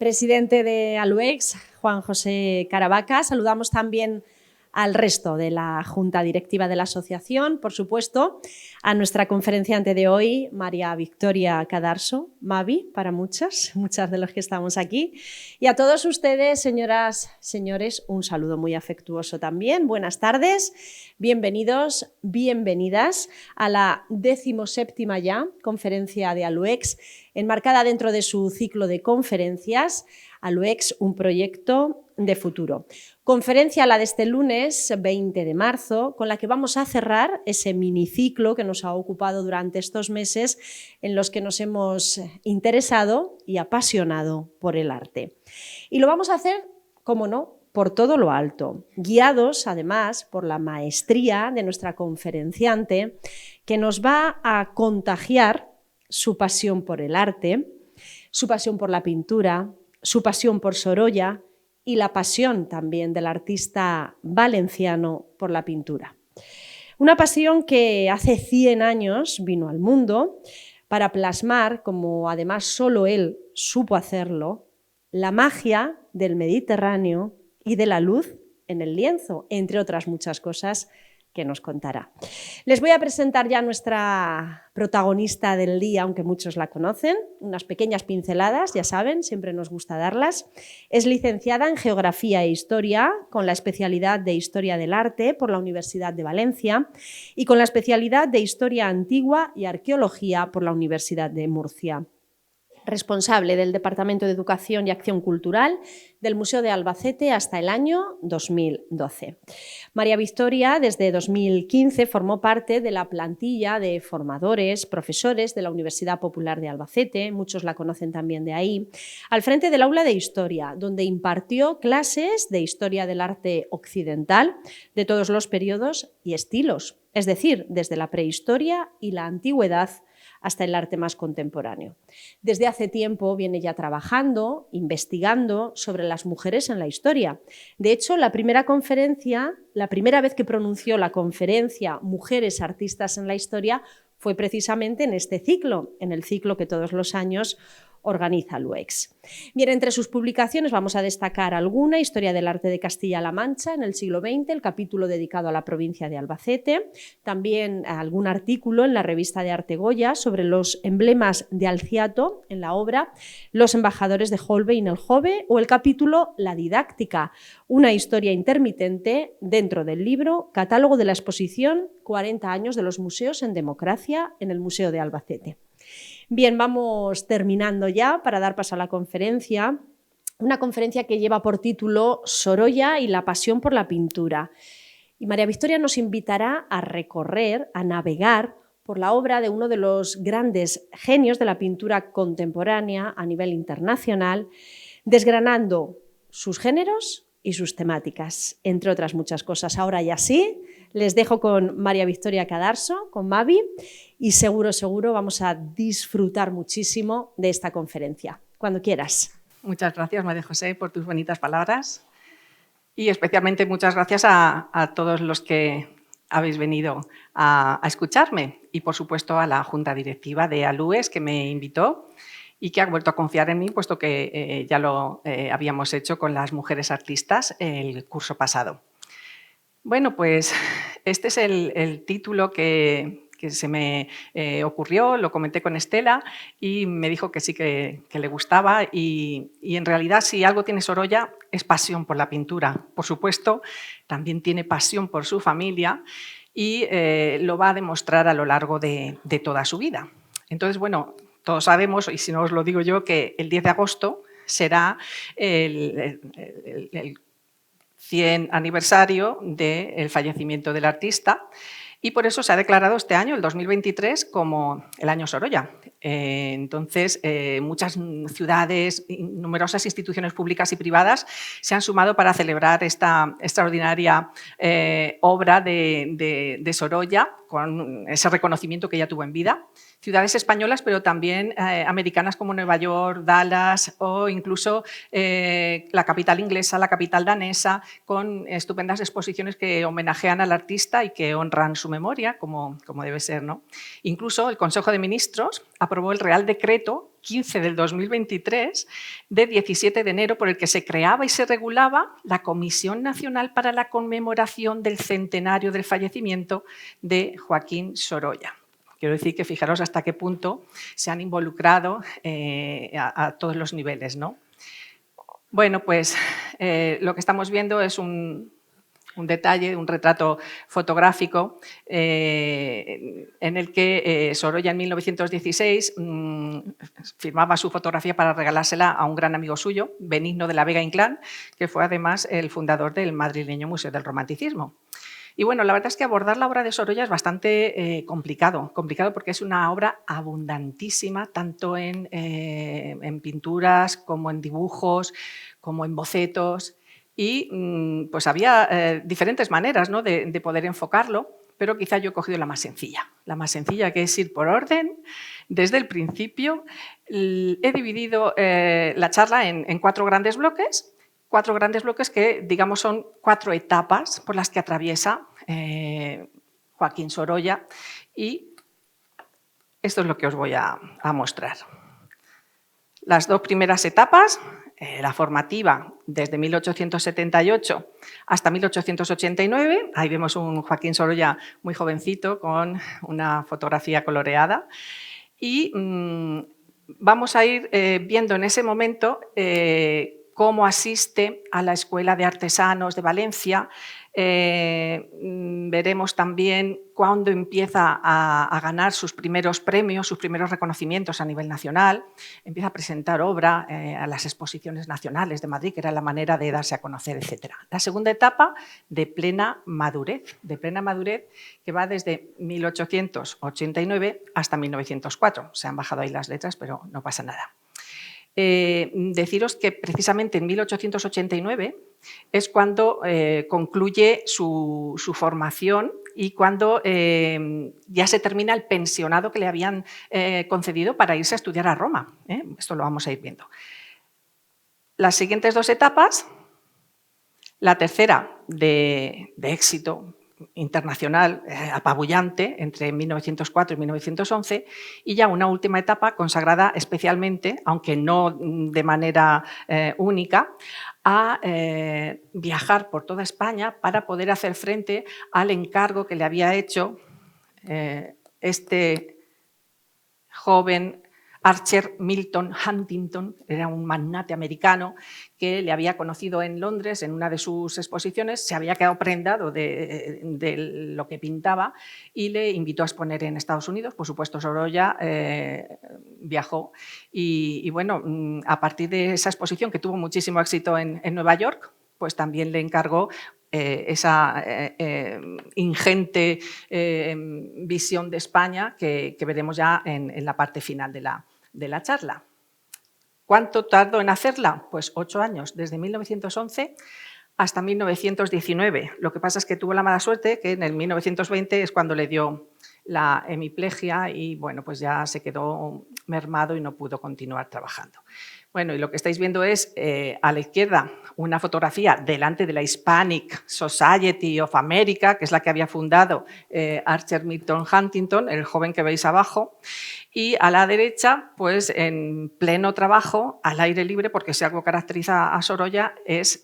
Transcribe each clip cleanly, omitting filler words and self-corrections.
presidente de Aluex, Juan José Caravaca. Saludamos también al resto de la Junta Directiva de la Asociación, por supuesto, a nuestra conferenciante de hoy, María Victoria Cadarso, Mavi, para muchas de los que estamos aquí. Y a todos ustedes, señoras, señores, un saludo muy afectuoso también. Buenas tardes, bienvenidos, bienvenidas a la 17ª ya conferencia de Aluex, enmarcada dentro de su ciclo de conferencias, Aluex, un proyecto de futuro. Conferencia la de este lunes 20 de marzo, con la que vamos a cerrar ese miniciclo que nos ha ocupado durante estos meses en los que nos hemos interesado y apasionado por el arte. Y lo vamos a hacer, cómo no, por todo lo alto, guiados además por la maestría de nuestra conferenciante, que nos va a contagiar su pasión por el arte, su pasión por la pintura, su pasión por Sorolla y la pasión también del artista valenciano por la pintura. Una pasión que hace 100 años vino al mundo para plasmar, como además solo él supo hacerlo, la magia del Mediterráneo y de la luz en el lienzo, entre otras muchas cosas que nos contará. Les voy a presentar ya a nuestra protagonista del día, aunque muchos la conocen, unas pequeñas pinceladas, ya saben, siempre nos gusta darlas. Es licenciada en Geografía e Historia, con la especialidad de Historia del Arte por la Universidad de Valencia y con la especialidad de Historia Antigua y Arqueología por la Universidad de Murcia. Responsable del Departamento de Educación y Acción Cultural del Museo de Albacete hasta el año 2012. María Victoria, desde 2015, formó parte de la plantilla de formadores, profesores de la Universidad Popular de Albacete, muchos la conocen también de ahí, al frente del aula de Historia, donde impartió clases de Historia del Arte Occidental de todos los periodos y estilos, es decir, desde la prehistoria y la antigüedad hasta el arte más contemporáneo. Desde hace tiempo viene ya trabajando, investigando sobre las mujeres en la historia. De hecho, la primera vez que pronunció la conferencia Mujeres Artistas en la Historia fue precisamente en este ciclo, en el ciclo que todos los años organiza Aluex. Bien, entre sus publicaciones vamos a destacar alguna: Historia del Arte de Castilla-La Mancha en el siglo XX, el capítulo dedicado a la provincia de Albacete, también algún artículo en la revista de Arte Goya sobre los emblemas de Alciato en la obra Los embajadores de Holbein el Jove, o el capítulo La didáctica, una historia intermitente dentro del libro Catálogo de la exposición 40 años de los museos en democracia en el Museo de Albacete. Bien, vamos terminando ya para dar paso a la conferencia, una conferencia que lleva por título Sorolla y la pasión por la pintura. Y María Victoria nos invitará a recorrer, a navegar por la obra de uno de los grandes genios de la pintura contemporánea a nivel internacional, desgranando sus géneros y sus temáticas, entre otras muchas cosas. Ahora ya sí, les dejo con María Victoria Cadarso, con Mavi, y seguro vamos a disfrutar muchísimo de esta conferencia. Cuando quieras. Muchas gracias, María José, por tus bonitas palabras, y especialmente muchas gracias a todos los que habéis venido a escucharme, y por supuesto a la Junta Directiva de Aluex, que me invitó y que ha vuelto a confiar en mí, puesto que ya lo habíamos hecho con las mujeres artistas el curso pasado. Bueno, pues este es el título que se me ocurrió, lo comenté con Estela y me dijo que sí que le gustaba, y en realidad, si algo tiene Sorolla, es pasión por la pintura. Por supuesto, también tiene pasión por su familia y lo va a demostrar a lo largo de toda su vida. Entonces, bueno, todos sabemos, y si no os lo digo yo, que el 10 de agosto será el 100 aniversario del fallecimiento del artista, y por eso se ha declarado este año, el 2023, como el año Sorolla. Entonces, muchas ciudades, numerosas instituciones públicas y privadas se han sumado para celebrar esta extraordinaria obra de Sorolla, con ese reconocimiento que ella tuvo en vida. Ciudades españolas, pero también americanas, como Nueva York, Dallas, o incluso la capital inglesa, la capital danesa, con estupendas exposiciones que homenajean al artista y que honran su memoria, como debe ser, ¿no? Incluso el Consejo de Ministros aprobó el Real Decreto 15 del 2023, de 17 de enero, por el que se creaba y se regulaba la Comisión Nacional para la Conmemoración del Centenario del Fallecimiento de Joaquín Sorolla. Quiero decir que fijaros hasta qué punto se han involucrado a todos los niveles, ¿no? Bueno, pues lo que estamos viendo es un detalle, un retrato fotográfico en el que Sorolla en 1916 firmaba su fotografía para regalársela a un gran amigo suyo, Benigno de la Vega Inclán, que fue además el fundador del madrileño Museo del Romanticismo. Y bueno, la verdad es que abordar la obra de Sorolla es bastante complicado porque es una obra abundantísima, tanto en pinturas como en dibujos, como en bocetos. Y pues había diferentes maneras, ¿no?, de poder enfocarlo, pero quizá yo he cogido la más sencilla, que es ir por orden desde el principio. He dividido la charla en 4 grandes bloques, que, digamos, son 4 etapas por las que atraviesa Joaquín Sorolla, y esto es lo que os voy a mostrar. Las 2 primeras etapas, la formativa desde 1878 hasta 1889, ahí vemos un Joaquín Sorolla muy jovencito con una fotografía coloreada, y vamos a ir viendo en ese momento cómo asiste a la Escuela de Artesanos de Valencia. Veremos también cuándo empieza a ganar sus primeros premios, sus primeros reconocimientos a nivel nacional, empieza a presentar obra a las exposiciones nacionales de Madrid, que era la manera de darse a conocer, etc. La segunda etapa de plena madurez, que va desde 1889 hasta 1904. Se han bajado ahí las letras, pero no pasa nada. Deciros que precisamente en 1889 es cuando concluye su formación y cuando ya se termina el pensionado que le habían concedido para irse a estudiar a Roma. Esto lo vamos a ir viendo. Las siguientes 2 etapas, la tercera de éxito internacional apabullante entre 1904 y 1911, y ya una última etapa consagrada especialmente, aunque no de manera única, a viajar por toda España para poder hacer frente al encargo que le había hecho este joven Archer Milton Huntington. Era un magnate americano que le había conocido en Londres en una de sus exposiciones, se había quedado prendado de lo que pintaba y le invitó a exponer en Estados Unidos. Por supuesto, Sorolla viajó y bueno, a partir de esa exposición, que tuvo muchísimo éxito en Nueva York, pues también le encargó esa ingente visión de España que veremos ya en la parte final de la charla. ¿Cuánto tardó en hacerla? Pues 8 años, desde 1911 hasta 1919. Lo que pasa es que tuvo la mala suerte que en el 1920 es cuando le dio la hemiplegia y bueno, pues ya se quedó mermado y no pudo continuar trabajando. Bueno, y lo que estáis viendo es a la izquierda una fotografía delante de la Hispanic Society of America, que es la que había fundado Archer Milton Huntington, el joven que veis abajo, y a la derecha, pues en pleno trabajo, al aire libre, porque si algo caracteriza a Sorolla es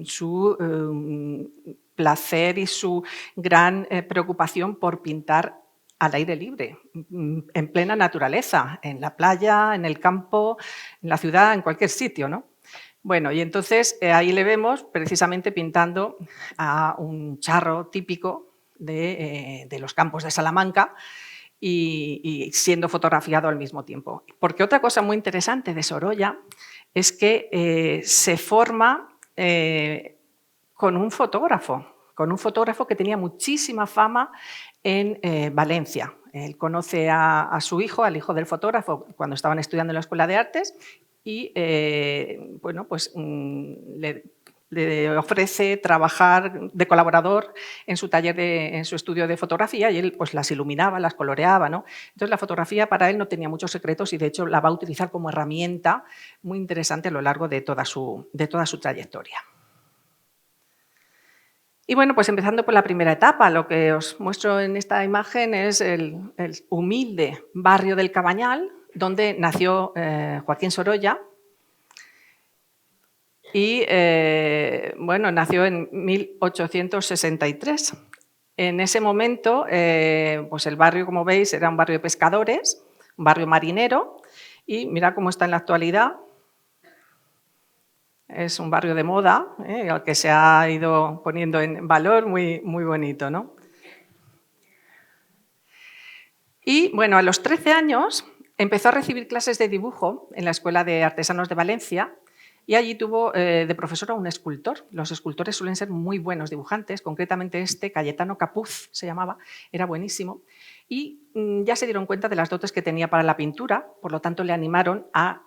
su placer y su gran preocupación por pintar al aire libre, en plena naturaleza, en la playa, en el campo, en la ciudad, en cualquier sitio, ¿no? Bueno, y entonces ahí le vemos precisamente pintando a un charro típico de los campos de Salamanca y siendo fotografiado al mismo tiempo. Porque otra cosa muy interesante de Sorolla es que se forma con un fotógrafo que tenía muchísima fama en Valencia. Él conoce a su hijo, al hijo del fotógrafo, cuando estaban estudiando en la Escuela de Artes y bueno, pues le ofrece trabajar de colaborador en su taller, en su estudio de fotografía, y él pues las iluminaba, las coloreaba, ¿no? Entonces la fotografía para él no tenía muchos secretos y de hecho la va a utilizar como herramienta muy interesante a lo largo de toda su trayectoria. Y bueno, pues empezando por la primera etapa, lo que os muestro en esta imagen es el humilde barrio del Cabañal, donde nació Joaquín Sorolla. Y bueno, nació en 1863. En ese momento, pues el barrio, como veis, era un barrio de pescadores, un barrio marinero, y mira cómo está en la actualidad. Es un barrio de moda, al que se ha ido poniendo en valor, muy, muy bonito, ¿no? Y bueno, a los 13 años empezó a recibir clases de dibujo en la Escuela de Artesanos de Valencia y allí tuvo de profesor a un escultor. Los escultores suelen ser muy buenos dibujantes, concretamente este, Cayetano Capuz se llamaba, era buenísimo. Y ya se dieron cuenta de las dotes que tenía para la pintura, por lo tanto le animaron a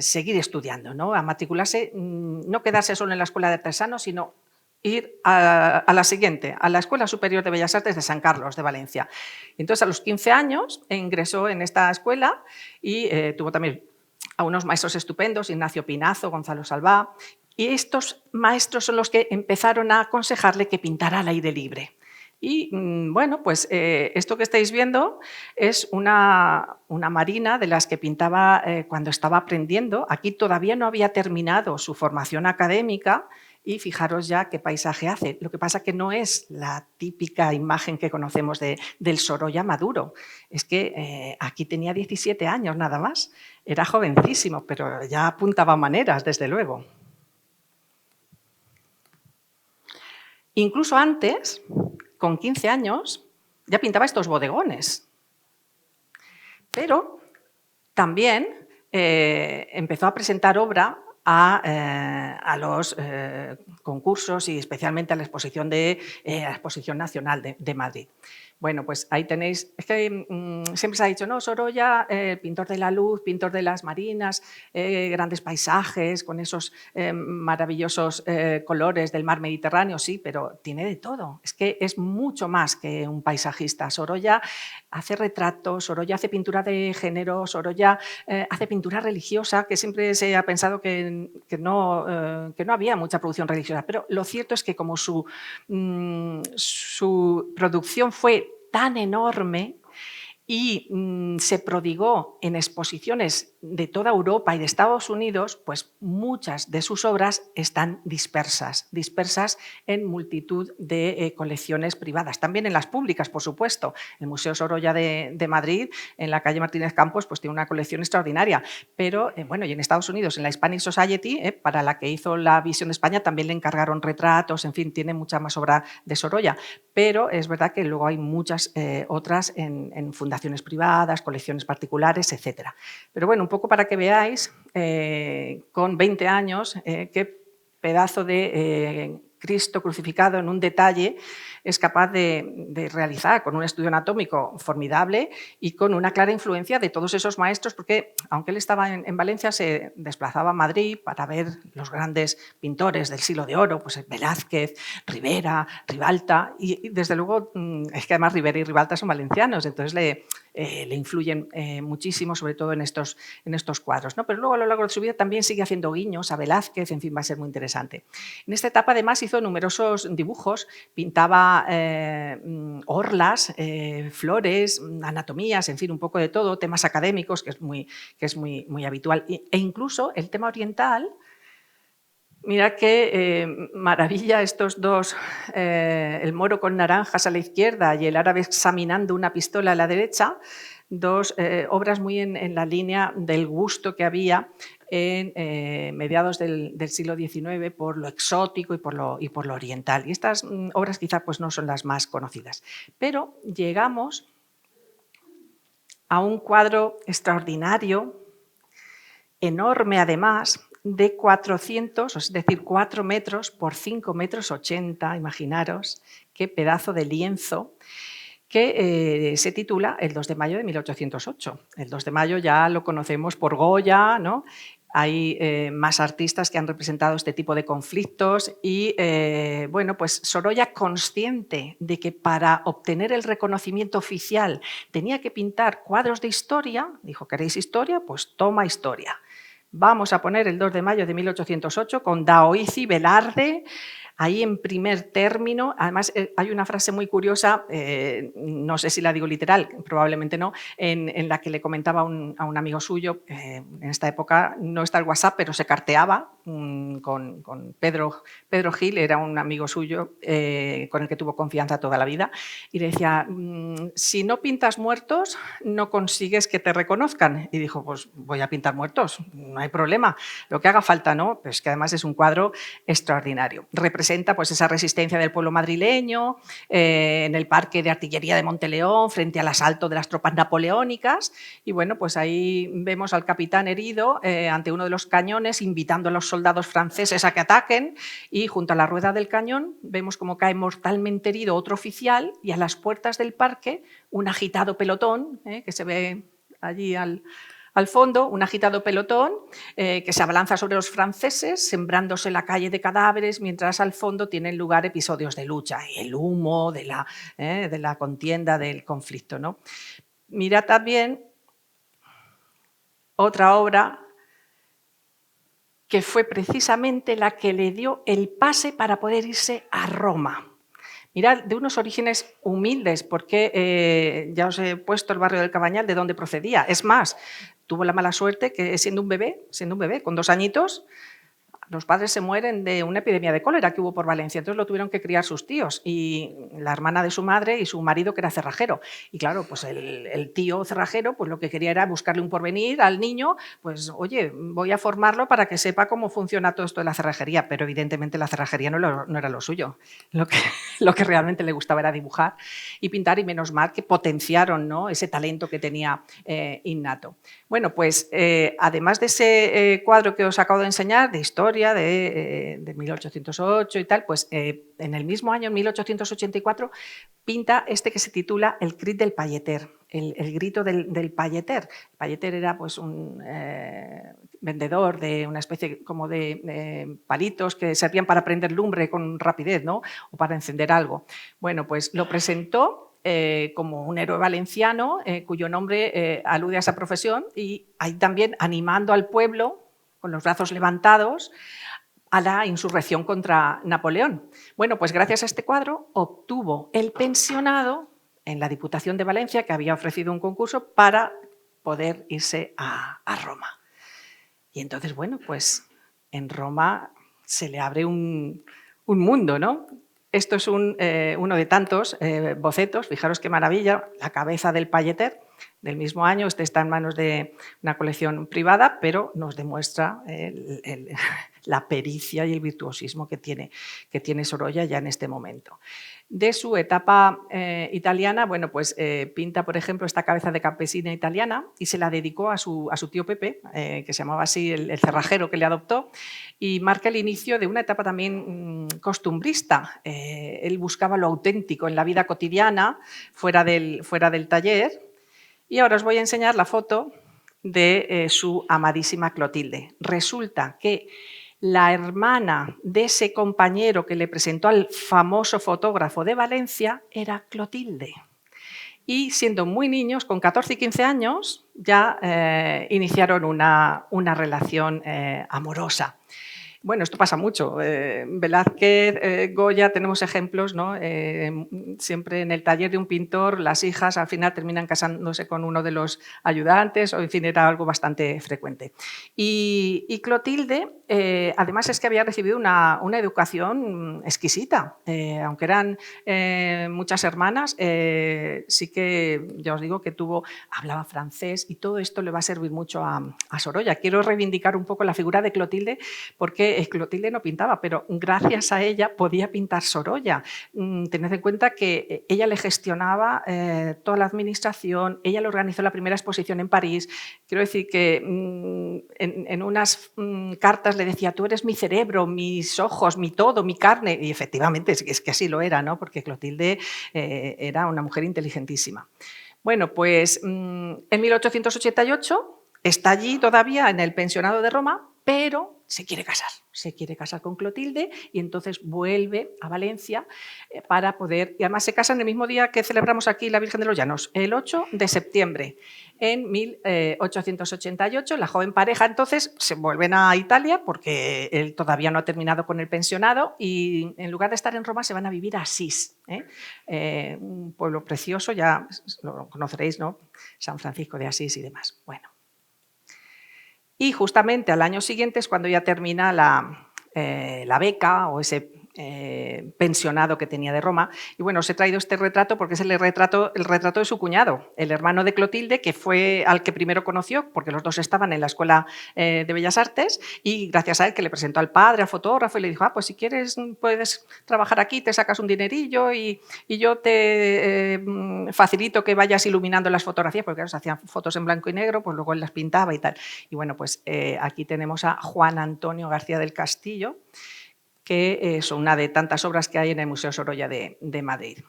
seguir estudiando, ¿no? A matricularse, no quedarse solo en la Escuela de Artesanos, sino ir a la siguiente, a la Escuela Superior de Bellas Artes de San Carlos, de Valencia. Entonces, a los 15 años ingresó en esta escuela y tuvo también a unos maestros estupendos, Ignacio Pinazo, Gonzalo Salvá, y estos maestros son los que empezaron a aconsejarle que pintara al aire libre. Y bueno, pues esto que estáis viendo es una marina de las que pintaba cuando estaba aprendiendo. Aquí todavía no había terminado su formación académica y fijaros ya qué paisaje hace. Lo que pasa es que no es la típica imagen que conocemos del Sorolla maduro. Es que aquí tenía 17 años nada más. Era jovencísimo, pero ya apuntaba maneras, desde luego. Incluso antes, con 15 años, ya pintaba estos bodegones. Pero también empezó a presentar obra a los concursos y especialmente a la exposición, la exposición nacional de Madrid. Bueno, pues ahí tenéis, es que siempre se ha dicho, no, Sorolla, pintor de la luz, pintor de las marinas, grandes paisajes con esos maravillosos colores del mar Mediterráneo, sí, pero tiene de todo. Es que es mucho más que un paisajista. Sorolla hace retratos, Sorolla hace pintura de género, Sorolla hace pintura religiosa, que siempre se ha pensado que no había mucha producción religiosa, pero lo cierto es que como su producción fue tan enorme y se prodigó en exposiciones de toda Europa y de Estados Unidos, pues muchas de sus obras están dispersas en multitud de colecciones privadas, también en las públicas, por supuesto. El Museo Sorolla de Madrid, en la calle Martínez Campos, pues tiene una colección extraordinaria, pero bueno, y en Estados Unidos, en la Hispanic Society, para la que hizo la Visión de España, también le encargaron retratos, en fin, tiene mucha más obra de Sorolla, pero es verdad que luego hay muchas otras en fundaciones privadas, colecciones particulares, etc. Pero bueno, un poco para que veáis, con 20 años, qué pedazo de Cristo crucificado en un detalle es capaz de realizar con un estudio anatómico formidable y con una clara influencia de todos esos maestros, porque aunque él estaba en Valencia, se desplazaba a Madrid para ver los grandes pintores del siglo de oro, pues Velázquez, Rivera, Ribalta, y desde luego es que además Rivera y Ribalta son valencianos, entonces le influyen muchísimo, sobre todo en estos cuadros, ¿no? Pero luego a lo largo de su vida también sigue haciendo guiños a Velázquez, en fin, va a ser muy interesante. En esta etapa además hizo numerosos dibujos, pintaba orlas, flores, anatomías, en fin, un poco de todo, temas académicos, que es muy habitual, e incluso el tema oriental. Mirad qué maravilla estos dos, el moro con naranjas a la izquierda y el árabe examinando una pistola a la derecha, dos obras muy en la línea del gusto que había en mediados del siglo XIX por lo exótico y por lo oriental. Y estas obras quizá pues, no son las más conocidas. Pero llegamos a un cuadro extraordinario, enorme además, de 400, es decir, 4 metros por 5 metros 80, imaginaros, qué pedazo de lienzo, que se titula El 2 de mayo de 1808. El 2 de mayo ya lo conocemos por Goya, ¿no? Hay más artistas que han representado este tipo de conflictos y, bueno, pues Sorolla, consciente de que para obtener el reconocimiento oficial tenía que pintar cuadros de historia, dijo, ¿queréis historia? Pues toma historia. vamos a poner el 2 de mayo de 1808 con Daoizi, Velarde, ahí en primer término. Además, hay una frase muy curiosa, no sé si la digo literal, probablemente no, en la que le comentaba a un amigo suyo, en esta época no está el WhatsApp, pero se carteaba con Pedro Gil, era un amigo suyo con el que tuvo confianza toda la vida, y le decía, si no pintas muertos, no consigues que te reconozcan. Y dijo, pues voy a pintar muertos, no hay problema, lo que haga falta, ¿no? Pero es que además es un cuadro extraordinario. Representa pues esa resistencia del pueblo madrileño en el parque de artillería de Monteleón frente al asalto de las tropas napoleónicas, y bueno, pues ahí vemos al capitán herido ante uno de los cañones invitando a los soldados franceses a que ataquen, y junto a la rueda del cañón vemos cómo cae mortalmente herido otro oficial, y a las puertas del parque un agitado pelotón que se ve allí al fondo, un agitado pelotón que se abalanza sobre los franceses, sembrándose la calle de cadáveres, mientras al fondo tienen lugar episodios de lucha y el humo de la contienda, del conflicto, ¿no? Mira también otra obra que fue precisamente la que le dio el pase para poder irse a Roma. Mirad, de unos orígenes humildes, porque ya os he puesto el barrio del Cabañal de donde procedía. Es más, tuvo la mala suerte que siendo un bebé, con 2 añitos, los padres se mueren de una epidemia de cólera que hubo por Valencia, entonces lo tuvieron que criar sus tíos y la hermana de su madre y su marido, que era cerrajero. Y claro, pues el tío cerrajero pues lo que quería era buscarle un porvenir al niño, pues oye, voy a formarlo para que sepa cómo funciona todo esto de la cerrajería, pero evidentemente la cerrajería no era lo suyo. Lo que realmente le gustaba era dibujar y pintar, y menos mal que potenciaron, ¿no?, ese talento que tenía innato. Bueno, pues además de ese cuadro que os acabo de enseñar, de historia, de 1808 y tal, pues en el mismo año, en 1884, pinta este que se titula El crit del payeter, el grito del payeter. El payeter era pues un vendedor de una especie como de palitos que servían para prender lumbre con rapidez, ¿no?, o para encender algo. Bueno, pues lo presentó como un héroe valenciano cuyo nombre alude a esa profesión, y ahí también animando al pueblo con los brazos levantados a la insurrección contra Napoleón. Bueno, pues gracias a este cuadro obtuvo el pensionado en la Diputación de Valencia, que había ofrecido un concurso para poder irse a Roma. Y entonces, bueno, pues en Roma se le abre un mundo, ¿no? Esto es uno de tantos bocetos, fijaros qué maravilla, la cabeza del payeter del mismo año. Este está en manos de una colección privada, pero nos demuestra la pericia y el virtuosismo que tiene Sorolla ya en este momento. De su etapa italiana, bueno, pues pinta, por ejemplo, esta cabeza de campesina italiana y se la dedicó a su tío Pepe, que se llamaba así, el cerrajero que le adoptó, y marca el inicio de una etapa también costumbrista. Él buscaba lo auténtico en la vida cotidiana, fuera del taller. Y ahora os voy a enseñar la foto de su amadísima Clotilde. Resulta que la hermana de ese compañero que le presentó al famoso fotógrafo de Valencia era Clotilde. Y siendo muy niños, con 14 y 15 años, ya iniciaron una relación amorosa. Bueno, esto pasa mucho. Velázquez, Goya, tenemos ejemplos, ¿no? Siempre en el taller de un pintor, las hijas al final terminan casándose con uno de los ayudantes, o en fin, era algo bastante frecuente. Y Clotilde, además, es que había recibido una educación exquisita. Aunque eran muchas hermanas, sí que, ya os digo, que hablaba francés, y todo esto le va a servir mucho a Sorolla. Quiero reivindicar un poco la figura de Clotilde, porque Clotilde no pintaba, pero gracias a ella podía pintar Sorolla. Tened en cuenta que ella le gestionaba toda la administración, ella le organizó la primera exposición en París. Quiero decir que en unas cartas le decía, tú eres mi cerebro, mis ojos, mi todo, mi carne, y efectivamente es que así lo era, ¿no?, porque Clotilde era una mujer inteligentísima. Bueno, pues en 1888 está allí todavía en el pensionado de Roma, pero se quiere casar con Clotilde y entonces vuelve a Valencia para poder, y además se casan el mismo día que celebramos aquí la Virgen de los Llanos, el 8 de septiembre en 1888. La joven pareja entonces se vuelven a Italia porque él todavía no ha terminado con el pensionado y en lugar de estar en Roma se van a vivir a Asís, un pueblo precioso, ya lo conoceréis, ¿no? San Francisco de Asís y demás. Bueno. Y justamente al año siguiente es cuando ya termina la beca o ese pensionado que tenía de Roma. Y bueno, os he traído este retrato porque es el retrato de su cuñado, el hermano de Clotilde, que fue al que primero conoció, porque los dos estaban en la Escuela de Bellas Artes, y gracias a él que le presentó al padre, al fotógrafo, y le dijo, pues si quieres puedes trabajar aquí, te sacas un dinerillo y yo te facilito que vayas iluminando las fotografías, porque claro, se hacían fotos en blanco y negro, pues luego él las pintaba y tal. Y bueno, pues aquí tenemos a Juan Antonio García del Castillo, que es una de tantas obras que hay en el Museo Sorolla de Madrid.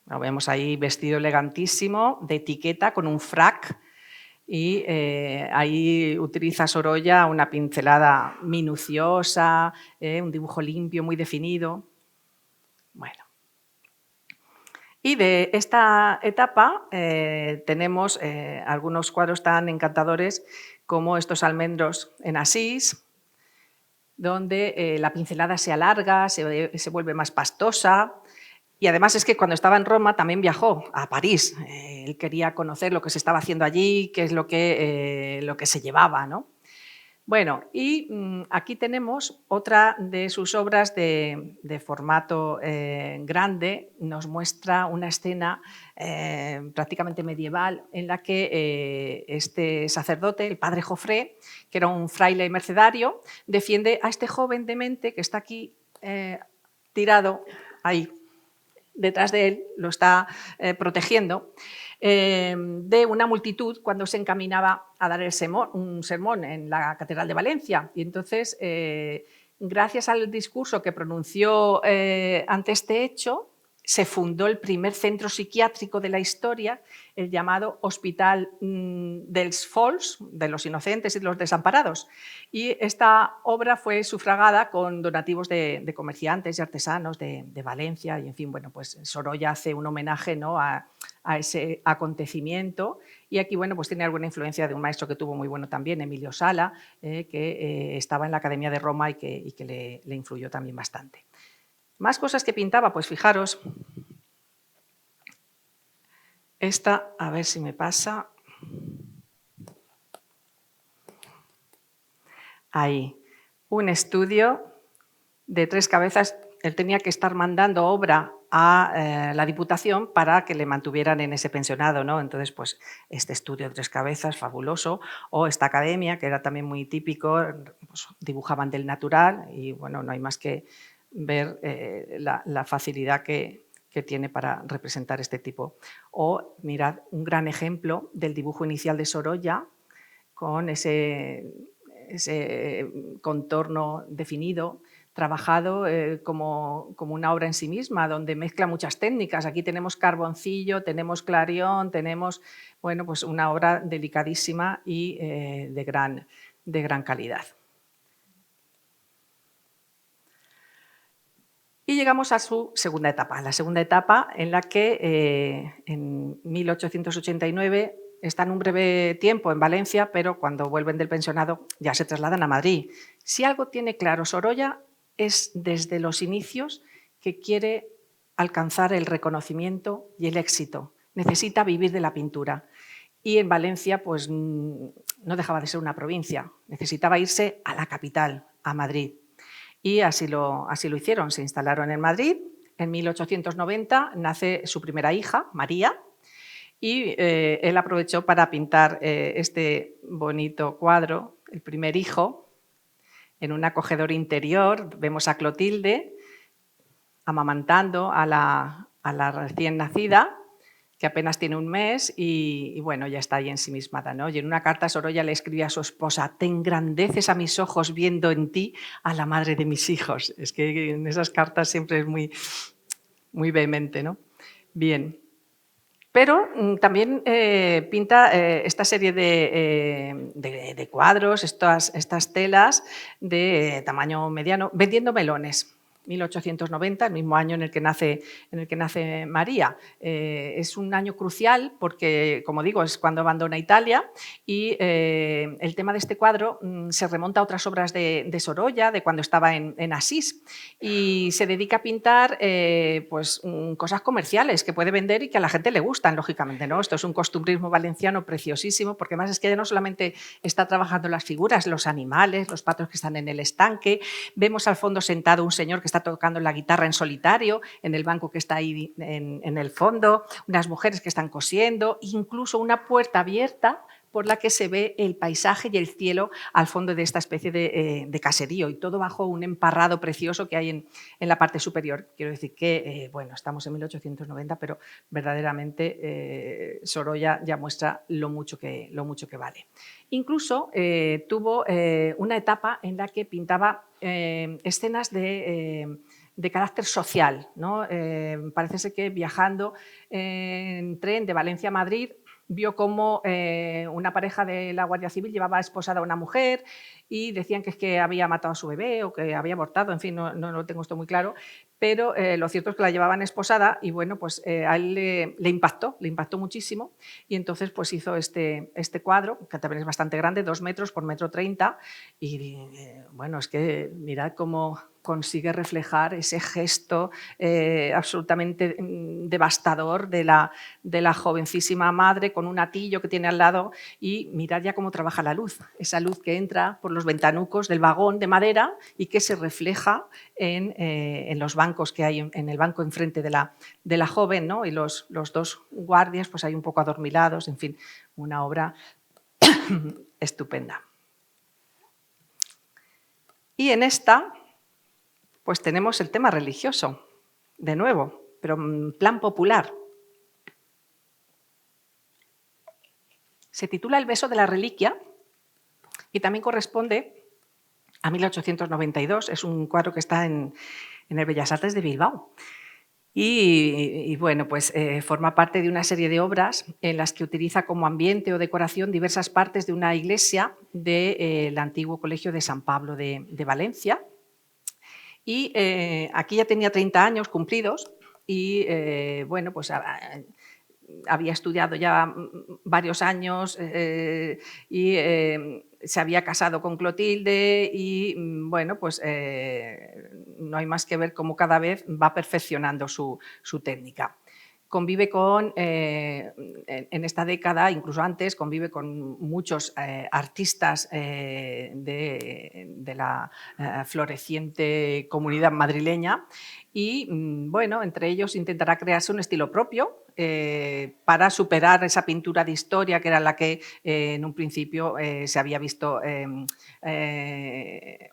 Lo vemos ahí vestido elegantísimo, de etiqueta, con un frac, y ahí utiliza Sorolla una pincelada minuciosa, un dibujo limpio, muy definido. Bueno. Y de esta etapa tenemos algunos cuadros tan encantadores como estos almendros en Asís, donde la pincelada se alarga, se vuelve más pastosa. Y además es que cuando estaba en Roma también viajó a París. Él quería conocer lo que se estaba haciendo allí, qué es lo que se llevaba, ¿no? Bueno, y aquí tenemos otra de sus obras de formato grande. Nos muestra una escena prácticamente medieval en la que este sacerdote, el padre Jofré, que era un fraile mercedario, defiende a este joven demente que está aquí tirado ahí detrás de él, lo está protegiendo, de una multitud cuando se encaminaba a dar un sermón en la Catedral de Valencia. Y entonces, gracias al discurso que pronunció ante este hecho, se fundó el primer centro psiquiátrico de la historia, el llamado Hospital dels Fols, de los inocentes y de los desamparados. Y esta obra fue sufragada con donativos de comerciantes y artesanos de Valencia. Y en fin, bueno, pues Sorolla hace un homenaje, ¿no?, a ese acontecimiento. Y aquí, bueno, pues tiene alguna influencia de un maestro que tuvo muy bueno también, Emilio Sala, que estaba en la Academia de Roma y que le influyó también bastante. Más cosas que pintaba, pues fijaros, esta, a ver si me pasa, ahí, un estudio de 3 cabezas. Él tenía que estar mandando obra a la Diputación para que le mantuvieran en ese pensionado, ¿no? Entonces, pues este estudio de 3 cabezas, fabuloso, o esta academia, que era también muy típico, pues, dibujaban del natural y bueno, no hay más que ver la facilidad que tiene para representar este tipo. O mirad, un gran ejemplo del dibujo inicial de Sorolla con ese contorno definido, trabajado como una obra en sí misma, donde mezcla muchas técnicas. Aquí tenemos carboncillo, tenemos clarión, tenemos, bueno, pues una obra delicadísima y de gran calidad. Y llegamos a su segunda etapa, la segunda etapa en la que en 1889 están un breve tiempo en Valencia, pero cuando vuelven del pensionado ya se trasladan a Madrid. Si algo tiene claro Sorolla es desde los inicios que quiere alcanzar el reconocimiento y el éxito. Necesita vivir de la pintura. Y en Valencia pues no dejaba de ser una provincia, necesitaba irse a la capital, a Madrid. Y así lo hicieron, se instalaron en Madrid. En 1890 nace su primera hija, María, y él aprovechó para pintar este bonito cuadro, El primer hijo, en un acogedor interior. Vemos a Clotilde amamantando a la recién nacida, que apenas tiene un mes y bueno, ya está ahí ensimismada, ¿no? Y en una carta Sorolla le escribe a su esposa: «Te engrandeces a mis ojos viendo en ti a la madre de mis hijos». Es que en esas cartas siempre es muy, muy vehemente, ¿no? Bien. Pero también pinta esta serie de cuadros, estas telas de tamaño mediano, vendiendo melones. 1890, el mismo año en el que nace María. Es un año crucial porque, como digo, es cuando abandona Italia y el tema de este cuadro se remonta a otras obras de Sorolla, de cuando estaba en Asís, y se dedica a pintar pues, cosas comerciales que puede vender y que a la gente le gustan, lógicamente, ¿no? Esto es un costumbrismo valenciano preciosísimo, porque además es que no solamente está trabajando las figuras, los animales, los patos que están en el estanque, vemos al fondo sentado un señor que está tocando la guitarra en solitario, en el banco que está ahí en el fondo, unas mujeres que están cosiendo, incluso una puerta abierta por la que se ve el paisaje y el cielo al fondo de esta especie de caserío, y todo bajo un emparrado precioso que hay en la parte superior. Quiero decir que, bueno, estamos en 1890, pero verdaderamente Sorolla ya muestra lo mucho que vale. Incluso tuvo una etapa en la que pintaba escenas de carácter social, ¿no? Parece ser que viajando en tren de Valencia a Madrid vio cómo una pareja de la Guardia Civil llevaba esposada a una mujer y decían que es que había matado a su bebé o que había abortado, en fin, no lo tengo esto muy claro, pero lo cierto es que la llevaban esposada y bueno, pues a él le impactó muchísimo, y entonces pues hizo este cuadro, que también es bastante grande, 2 metros por 1,30 m, y bueno, es que mirad cómo consigue reflejar ese gesto absolutamente devastador de la jovencísima madre con un atillo que tiene al lado, y mirad ya cómo trabaja la luz, esa luz que entra por los ventanucos del vagón de madera y que se refleja en los bancos que hay, en el banco enfrente de la joven, ¿no? Y los 2 guardias pues ahí un poco adormilados, en fin, una obra estupenda. Y en esta pues tenemos el tema religioso, de nuevo, pero en plan popular. Se titula El beso de la reliquia y también corresponde a 1892. Es un cuadro que está en el Bellas Artes de Bilbao. Y bueno, pues forma parte de una serie de obras en las que utiliza como ambiente o decoración diversas partes de una iglesia del antiguo Colegio de San Pablo de Valencia. Y aquí ya tenía 30 años cumplidos y bueno, pues había estudiado ya varios años y se había casado con Clotilde y bueno, pues no hay más que ver cómo cada vez va perfeccionando su técnica. Convive en esta década, incluso antes, convive con muchos artistas de la floreciente comunidad madrileña y, bueno, entre ellos intentará crearse un estilo propio para superar esa pintura de historia que era la que en un principio se había visto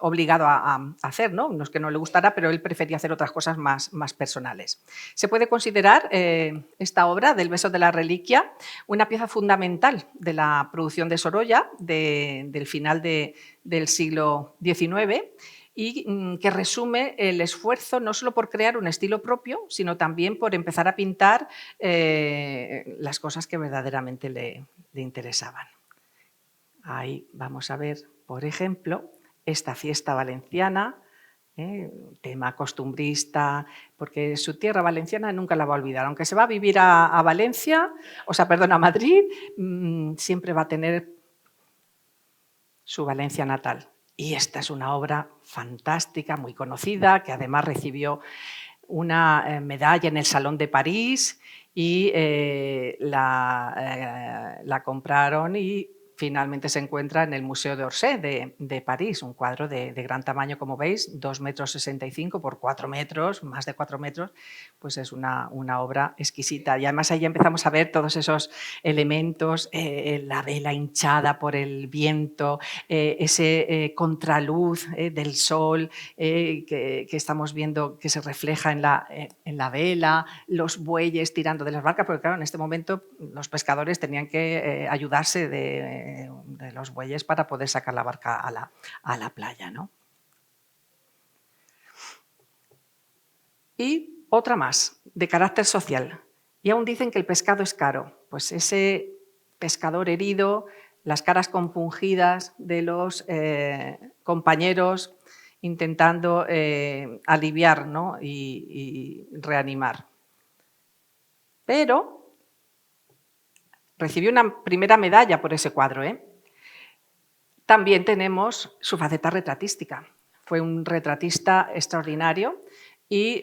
obligado a hacer, ¿no? No es que no le gustara, pero él prefería hacer otras cosas más personales. Se puede considerar esta obra del beso de la reliquia una pieza fundamental de la producción de Sorolla del final del siglo XIX, y que resume el esfuerzo no solo por crear un estilo propio, sino también por empezar a pintar las cosas que verdaderamente le interesaban. Ahí vamos a ver, por ejemplo, esta fiesta valenciana, tema costumbrista, porque su tierra valenciana nunca la va a olvidar. Aunque se va a vivir a Valencia, a Madrid, siempre va a tener su Valencia natal. Y esta es una obra fantástica, muy conocida, que además recibió una medalla en el Salón de París y la compraron y finalmente se encuentra en el Museo de Orsay de París, un cuadro de gran tamaño, como veis, 2,65 m por 4 metros, más de 4 metros, pues es una obra exquisita. Y además ahí empezamos a ver todos esos elementos, la vela hinchada por el viento, ese contraluz del sol que estamos viendo que se refleja en la vela, los bueyes tirando de las barcas, porque claro, en este momento los pescadores tenían que ayudarse de los bueyes para poder sacar la barca a la playa, ¿no? Y otra más, de carácter social. Y aún dicen que el pescado es caro. Pues ese pescador herido, las caras compungidas de los compañeros intentando aliviar, ¿no? y reanimar. Pero recibió una primera medalla por ese cuadro. También tenemos su faceta retratística. Fue un retratista extraordinario y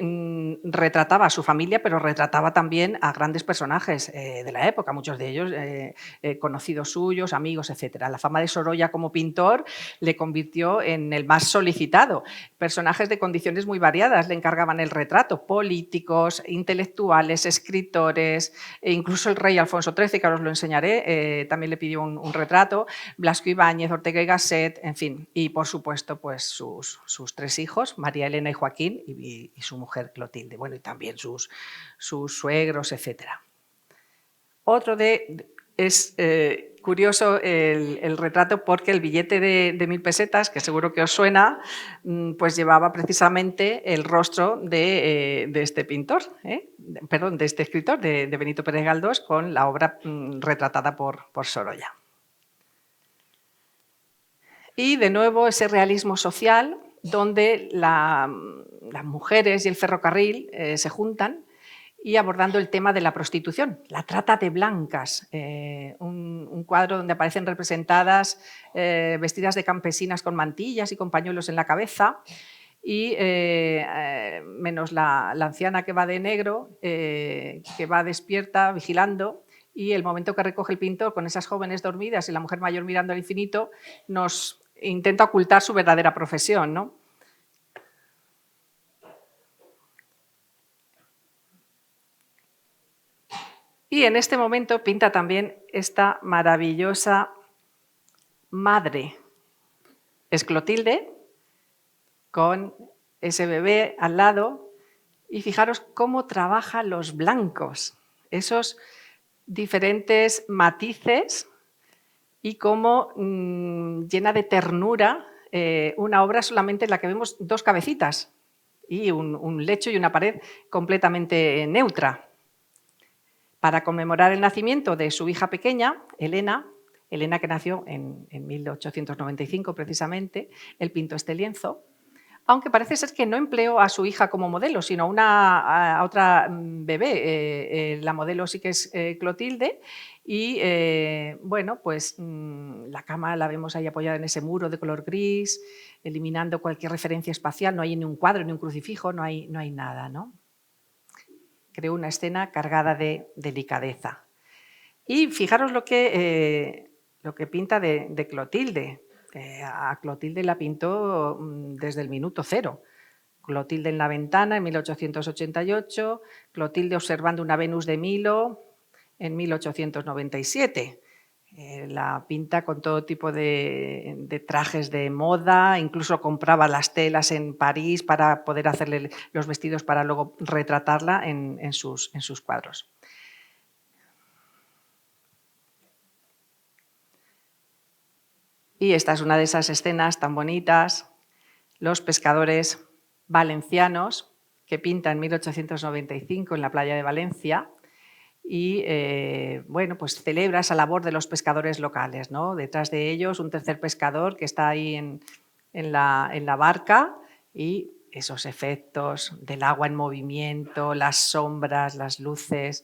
retrataba a su familia, pero retrataba también a grandes personajes de la época, muchos de ellos conocidos suyos, amigos, etc. La fama de Sorolla como pintor le convirtió en el más solicitado. Personajes de condiciones muy variadas le encargaban el retrato: políticos, intelectuales, escritores, e incluso el rey Alfonso XIII, que ahora os lo enseñaré, también le pidió un retrato, Blasco Ibáñez, Ortega y Gasset, en fin, y por supuesto pues sus 3 hijos, María Elena y Joaquín, y su mujer Clotilde, bueno, y también sus suegros, etc. Otro es curioso el retrato, porque el billete de 1000 pesetas, que seguro que os suena, pues llevaba precisamente el rostro de este pintor, perdón, de este escritor, de Benito Pérez Galdós, con la obra retratada por Sorolla. Y de nuevo ese realismo social, donde las mujeres y el ferrocarril se juntan, y abordando el tema de la prostitución, la trata de blancas, un cuadro donde aparecen representadas vestidas de campesinas con mantillas y con pañuelos en la cabeza, y menos la anciana que va de negro, que va despierta, vigilando, y el momento que recoge el pintor con esas jóvenes dormidas y la mujer mayor mirando al infinito, nos intenta ocultar su verdadera profesión, ¿no? Y en este momento pinta también esta maravillosa madre. Es Clotilde, con ese bebé al lado, y fijaros cómo trabaja los blancos, esos diferentes matices, y cómo llena de ternura una obra solamente en la que vemos 2 cabecitas y un lecho y una pared completamente neutra. Para conmemorar el nacimiento de su hija pequeña, Elena, que nació en 1895 precisamente, él pintó este lienzo, aunque parece ser que no empleó a su hija como modelo, sino a otra bebé. La modelo sí que es Clotilde, y bueno, pues la cama la vemos ahí apoyada en ese muro de color gris, eliminando cualquier referencia espacial. No hay ni un cuadro ni un crucifijo, no hay nada, ¿no? Creó una escena cargada de delicadeza. Y fijaros lo que pinta de Clotilde. A Clotilde la pintó desde el minuto cero. Clotilde en la ventana en 1888, Clotilde observando una Venus de Milo en 1897. La pinta con todo tipo de trajes de moda, incluso compraba las telas en París para poder hacerle los vestidos para luego retratarla en sus cuadros. Y esta es una de esas escenas tan bonitas, los pescadores valencianos, que pinta en 1895 en la playa de Valencia, y bueno, pues celebra esa labor de los pescadores locales, ¿no? Detrás de ellos un tercer pescador que está ahí en la barca, y esos efectos del agua en movimiento, las sombras, las luces.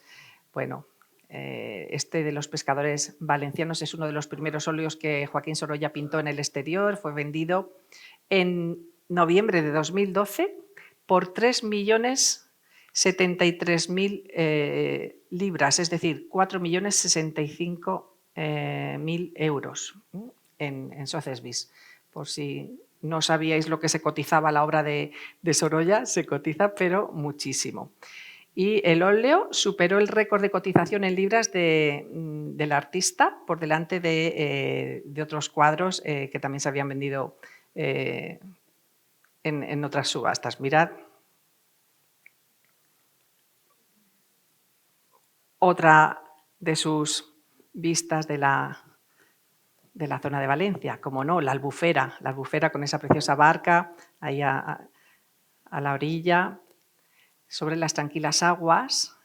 Bueno, este de los pescadores valencianos es uno de los primeros óleos que Joaquín Sorolla pintó en el exterior. Fue vendido en noviembre de 2012 por 3.073.000 libras, es decir, 4.065.000 euros en Sotheby's. Por si no sabíais lo que se cotizaba la obra de Sorolla, se cotiza, pero muchísimo. Y el óleo superó el récord de cotización en libras del artista, por delante de otros cuadros que también se habían vendido en otras subastas. Mirad. Otra de sus vistas de la zona de Valencia, como no, la Albufera con esa preciosa barca ahí a la orilla, sobre las tranquilas aguas,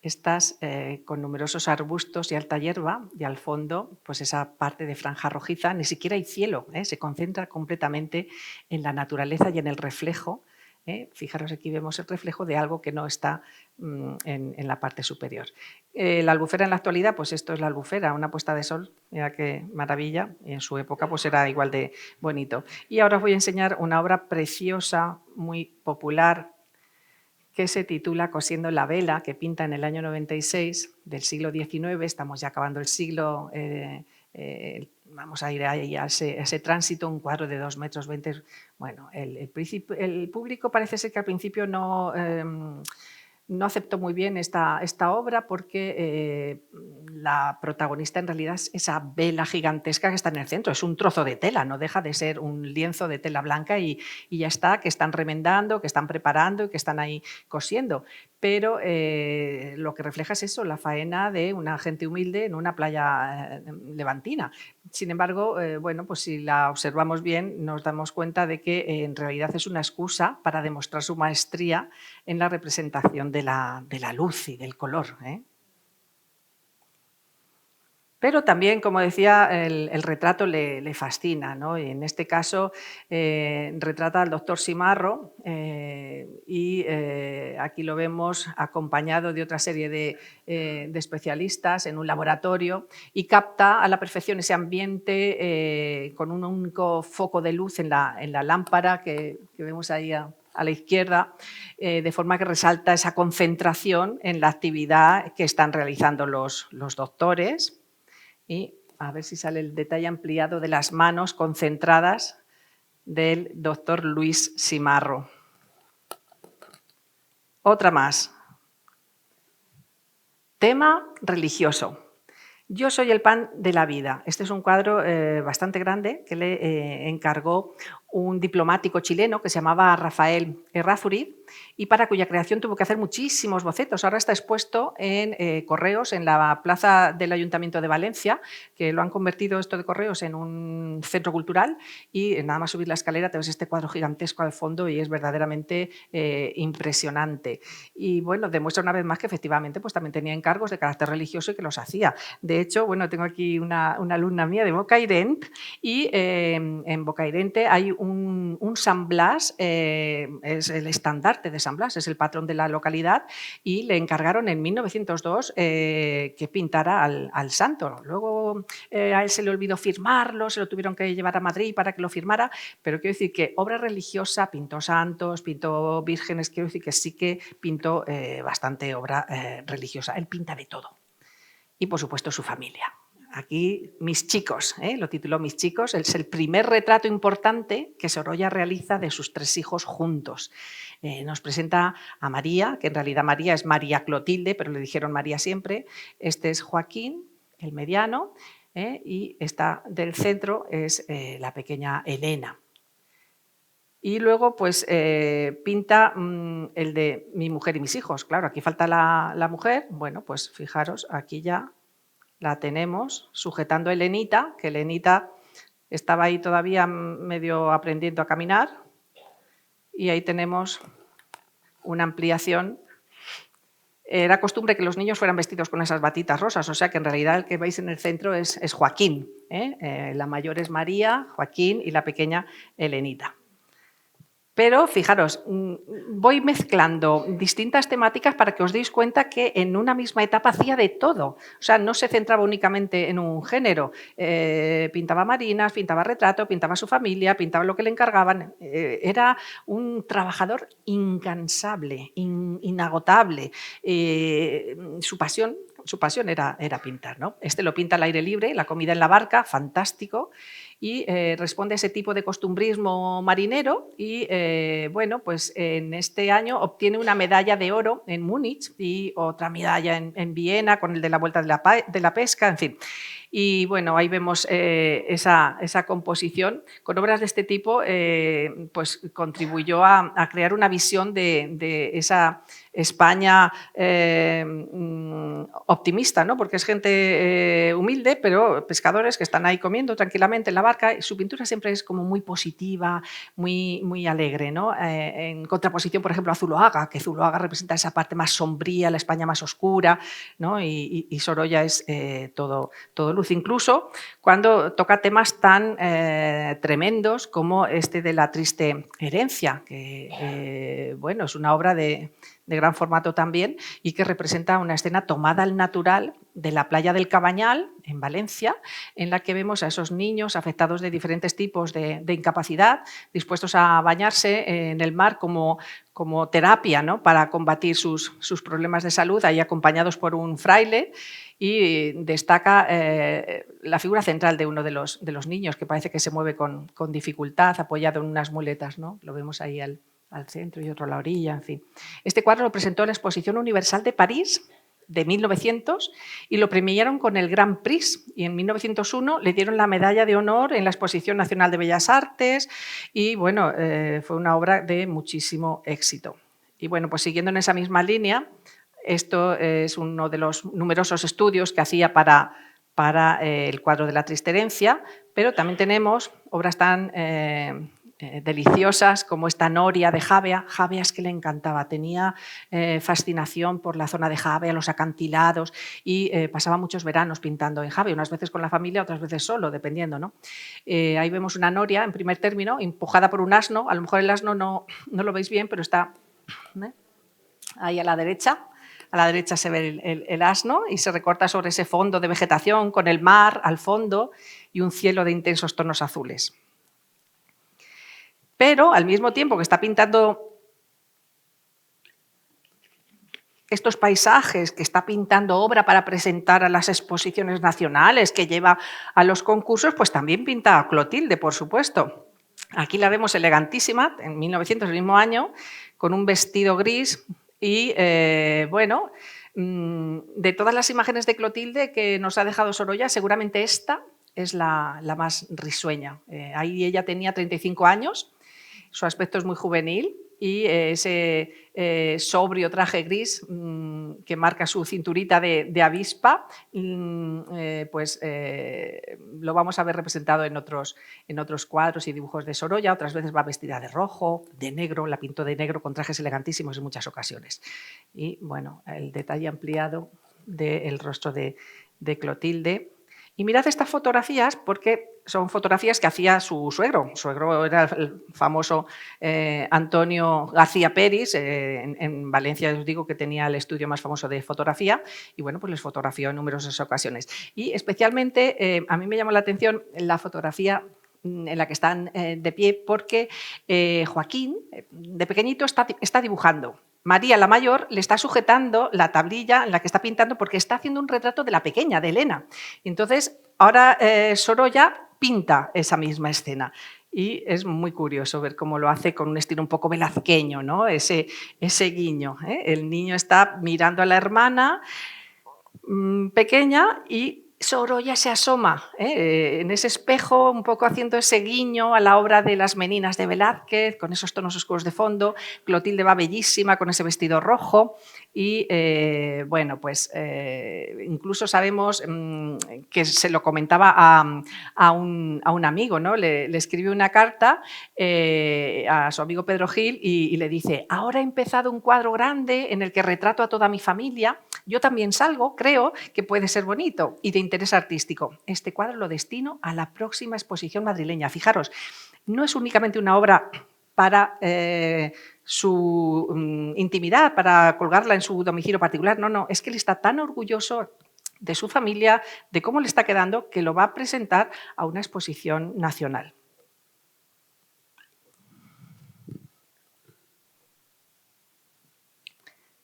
estas con numerosos arbustos y alta hierba, y al fondo pues esa parte de franja rojiza, ni siquiera hay cielo, se concentra completamente en la naturaleza y en el reflejo. Fijaros, aquí vemos el reflejo de algo que no está en la parte superior. La albufera en la actualidad, pues esto es la albufera, una puesta de sol, mira qué maravilla, y en su época pues era igual de bonito. Y ahora os voy a enseñar una obra preciosa, muy popular, que se titula Cosiendo la vela, que pinta en el año 96 del siglo XIX, estamos ya acabando el siglo, vamos a ir ahí a ese tránsito, un cuadro de 2,20 metros. Bueno, el público parece ser que al principio no aceptó muy bien esta obra porque la protagonista en realidad es esa vela gigantesca que está en el centro. Es un trozo de tela, no deja de ser un lienzo de tela blanca y ya está, que están remendando, que están preparando y que están ahí cosiendo. Pero lo que refleja es eso, la faena de una gente humilde en una playa levantina. Sin embargo, bueno, pues si la observamos bien, nos damos cuenta de que en realidad es una excusa para demostrar su maestría en la representación de la luz y del color. Pero también, como decía, el retrato le fascina, ¿no? Y en este caso retrata al doctor Simarro y aquí lo vemos acompañado de otra serie de especialistas en un laboratorio y capta a la perfección ese ambiente con un único foco de luz en la lámpara que vemos ahí a la izquierda, de forma que resalta esa concentración en la actividad que están realizando los doctores. Y a ver si sale el detalle ampliado de las manos concentradas del doctor Luis Simarro. Otra más. Tema religioso. Yo soy el pan de la vida. Este es un cuadro bastante grande que le encargó un diplomático chileno que se llamaba Rafael Errázuriz y para cuya creación tuvo que hacer muchísimos bocetos. Ahora está expuesto en Correos, en la plaza del Ayuntamiento de Valencia, que lo han convertido esto de Correos en un centro cultural y nada más subir la escalera te ves este cuadro gigantesco al fondo y es verdaderamente impresionante. Y bueno, demuestra una vez más que efectivamente pues, también tenía encargos de carácter religioso y que los hacía. De hecho, bueno, tengo aquí una alumna mía de Bocairent y en Bocairent hay un San Blas, es el estandarte de San Blas, es el patrón de la localidad y le encargaron en 1902 que pintara al santo. Luego a él se le olvidó firmarlo, se lo tuvieron que llevar a Madrid para que lo firmara, pero quiero decir que obra religiosa, pintó santos, pintó vírgenes, quiero decir que sí que pintó bastante obra religiosa. Él pinta de todo. Y, por supuesto, su familia. Aquí, Mis chicos, lo tituló Mis chicos, es el primer retrato importante que Sorolla realiza de sus 3 hijos juntos. Nos presenta a María, que en realidad María es María Clotilde, pero le dijeron María siempre. Este es Joaquín, el mediano, y esta del centro es la pequeña Elena. Y luego pues pinta el de Mi mujer y mis hijos. Claro, aquí falta la mujer. Bueno, pues fijaros, aquí ya la tenemos sujetando a Elenita, que Elenita estaba ahí todavía medio aprendiendo a caminar. Y ahí tenemos una ampliación. Era costumbre que los niños fueran vestidos con esas batitas rosas, o sea que en realidad el que veis en el centro es Joaquín. La mayor es María, Joaquín y la pequeña Elenita. Pero fijaros, voy mezclando distintas temáticas para que os deis cuenta que en una misma etapa hacía de todo. O sea, no se centraba únicamente en un género. Pintaba marinas, pintaba retrato, pintaba su familia, pintaba lo que le encargaban. Era un trabajador incansable, inagotable. Su pasión era pintar, ¿no? Este lo pinta al aire libre, La comida en la barca, fantástico. Y responde a ese tipo de costumbrismo marinero y bueno, pues en este año obtiene una medalla de oro en Múnich y otra medalla en Viena con el de la Vuelta de la Pesca, en fin. Y bueno, ahí vemos esa composición. Con obras de este tipo pues contribuyó a crear una visión de esa España optimista, ¿no? Porque es gente humilde, pero pescadores que están ahí comiendo tranquilamente en la barca. Y su pintura siempre es como muy positiva, muy alegre, ¿no? En contraposición, por ejemplo, a Zuloaga, que Zuloaga representa esa parte más sombría, la España más oscura, ¿no? Y Sorolla es todo luz, incluso cuando toca temas tan tremendos como este de la triste herencia, que bueno, es una obra de gran formato también y que representa una escena tomada al natural de la playa del Cabañal, en Valencia, en la que vemos a esos niños afectados de diferentes tipos de incapacidad, dispuestos a bañarse en el mar como terapia, ¿no? Para combatir sus problemas de salud, ahí acompañados por un fraile, y destaca la figura central de uno de los niños, que parece que se mueve con dificultad, apoyado en unas muletas, ¿no? Lo vemos ahí al centro y otro a la orilla, en fin. Este cuadro lo presentó en la Exposición Universal de París de 1900 y lo premiaron con el Grand Prix, y en 1901 le dieron la medalla de honor en la Exposición Nacional de Bellas Artes y bueno, fue una obra de muchísimo éxito. Y bueno, pues siguiendo en esa misma línea, esto es uno de los numerosos estudios que hacía para el cuadro de la triste herencia, pero también tenemos obras tan deliciosas como esta Noria de Javea. Javea es que le encantaba, tenía fascinación por la zona de Javea, los acantilados, y pasaba muchos veranos pintando en Javea, unas veces con la familia, otras veces solo, dependiendo, ¿no? Ahí vemos una Noria, en primer término, empujada por un asno. A lo mejor el asno no lo veis bien, pero está ahí a la derecha. A la derecha se ve el asno y se recorta sobre ese fondo de vegetación con el mar al fondo y un cielo de intensos tonos azules. Pero al mismo tiempo que está pintando estos paisajes, que está pintando obra para presentar a las exposiciones nacionales, que lleva a los concursos, pues también pinta a Clotilde, por supuesto. Aquí la vemos elegantísima, en 1900, el mismo año, con un vestido gris y, bueno, de todas las imágenes de Clotilde que nos ha dejado Sorolla, seguramente esta es la más risueña. Ahí ella tenía 35 años, su aspecto es muy juvenil y ese sobrio traje gris que marca su cinturita de avispa, pues lo vamos a ver representado en otros cuadros y dibujos de Sorolla. Otras veces va vestida de rojo, de negro, la pintó de negro con trajes elegantísimos en muchas ocasiones. Y bueno, el detalle ampliado del rostro de Clotilde. Y mirad estas fotografías porque son fotografías que hacía su suegro. Su suegro era el famoso Antonio García Peris. En Valencia os digo que tenía el estudio más famoso de fotografía y bueno, pues les fotografió en numerosas ocasiones. Y especialmente a mí me llamó la atención la fotografía en la que están de pie porque Joaquín, de pequeñito, está dibujando. María, la mayor, le está sujetando la tablilla en la que está pintando porque está haciendo un retrato de la pequeña, de Elena. Entonces, ahora Sorolla pinta esa misma escena. Y es muy curioso ver cómo lo hace con un estilo un poco velazqueño, ¿no? Ese guiño. El niño está mirando a la hermana pequeña y Sorolla se asoma en ese espejo, un poco haciendo ese guiño a la obra de Las Meninas de Velázquez, con esos tonos oscuros de fondo. Clotilde va bellísima con ese vestido rojo y, bueno, pues incluso sabemos que se lo comentaba a un amigo, ¿no? Le escribió una carta a su amigo Pedro Gil y le dice: ahora he empezado un cuadro grande en el que retrato a toda mi familia. Yo también salgo, creo que puede ser bonito y de interés artístico. Este cuadro lo destino a la próxima exposición madrileña. Fijaros, no es únicamente una obra para su intimidad, para colgarla en su domicilio particular. No, es que él está tan orgulloso de su familia, de cómo le está quedando, que lo va a presentar a una exposición nacional.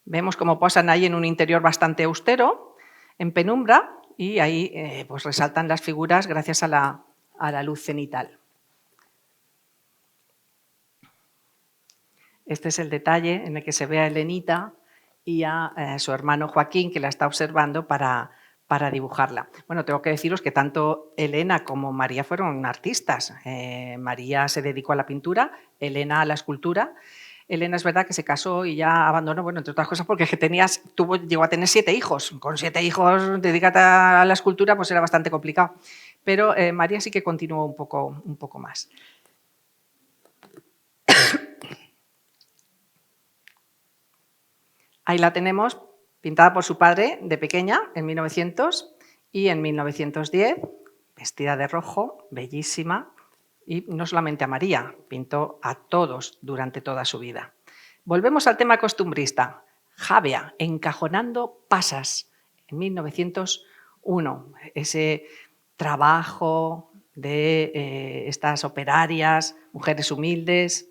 Vemos cómo posan ahí en un interior bastante austero, en penumbra, y ahí pues resaltan las figuras gracias a la luz cenital. Este es el detalle en el que se ve a Elenita y a su hermano Joaquín, que la está observando para para dibujarla. Bueno, tengo que deciros que tanto Elena como María fueron artistas. María se dedicó a la pintura, Elena a la escultura. Elena es verdad que se casó y ya abandonó, bueno, entre otras cosas porque llegó a tener 7 hijos. Con 7 hijos, dedicarte a la escultura, pues era bastante complicado. Pero María sí que continuó un poco más. Ahí la tenemos, pintada por su padre de pequeña, en 1900, y en 1910, vestida de rojo, bellísima, y no solamente a María, pintó a todos durante toda su vida. Volvemos al tema costumbrista. Javea, encajonando pasas, en 1901. Ese trabajo de estas operarias, mujeres humildes,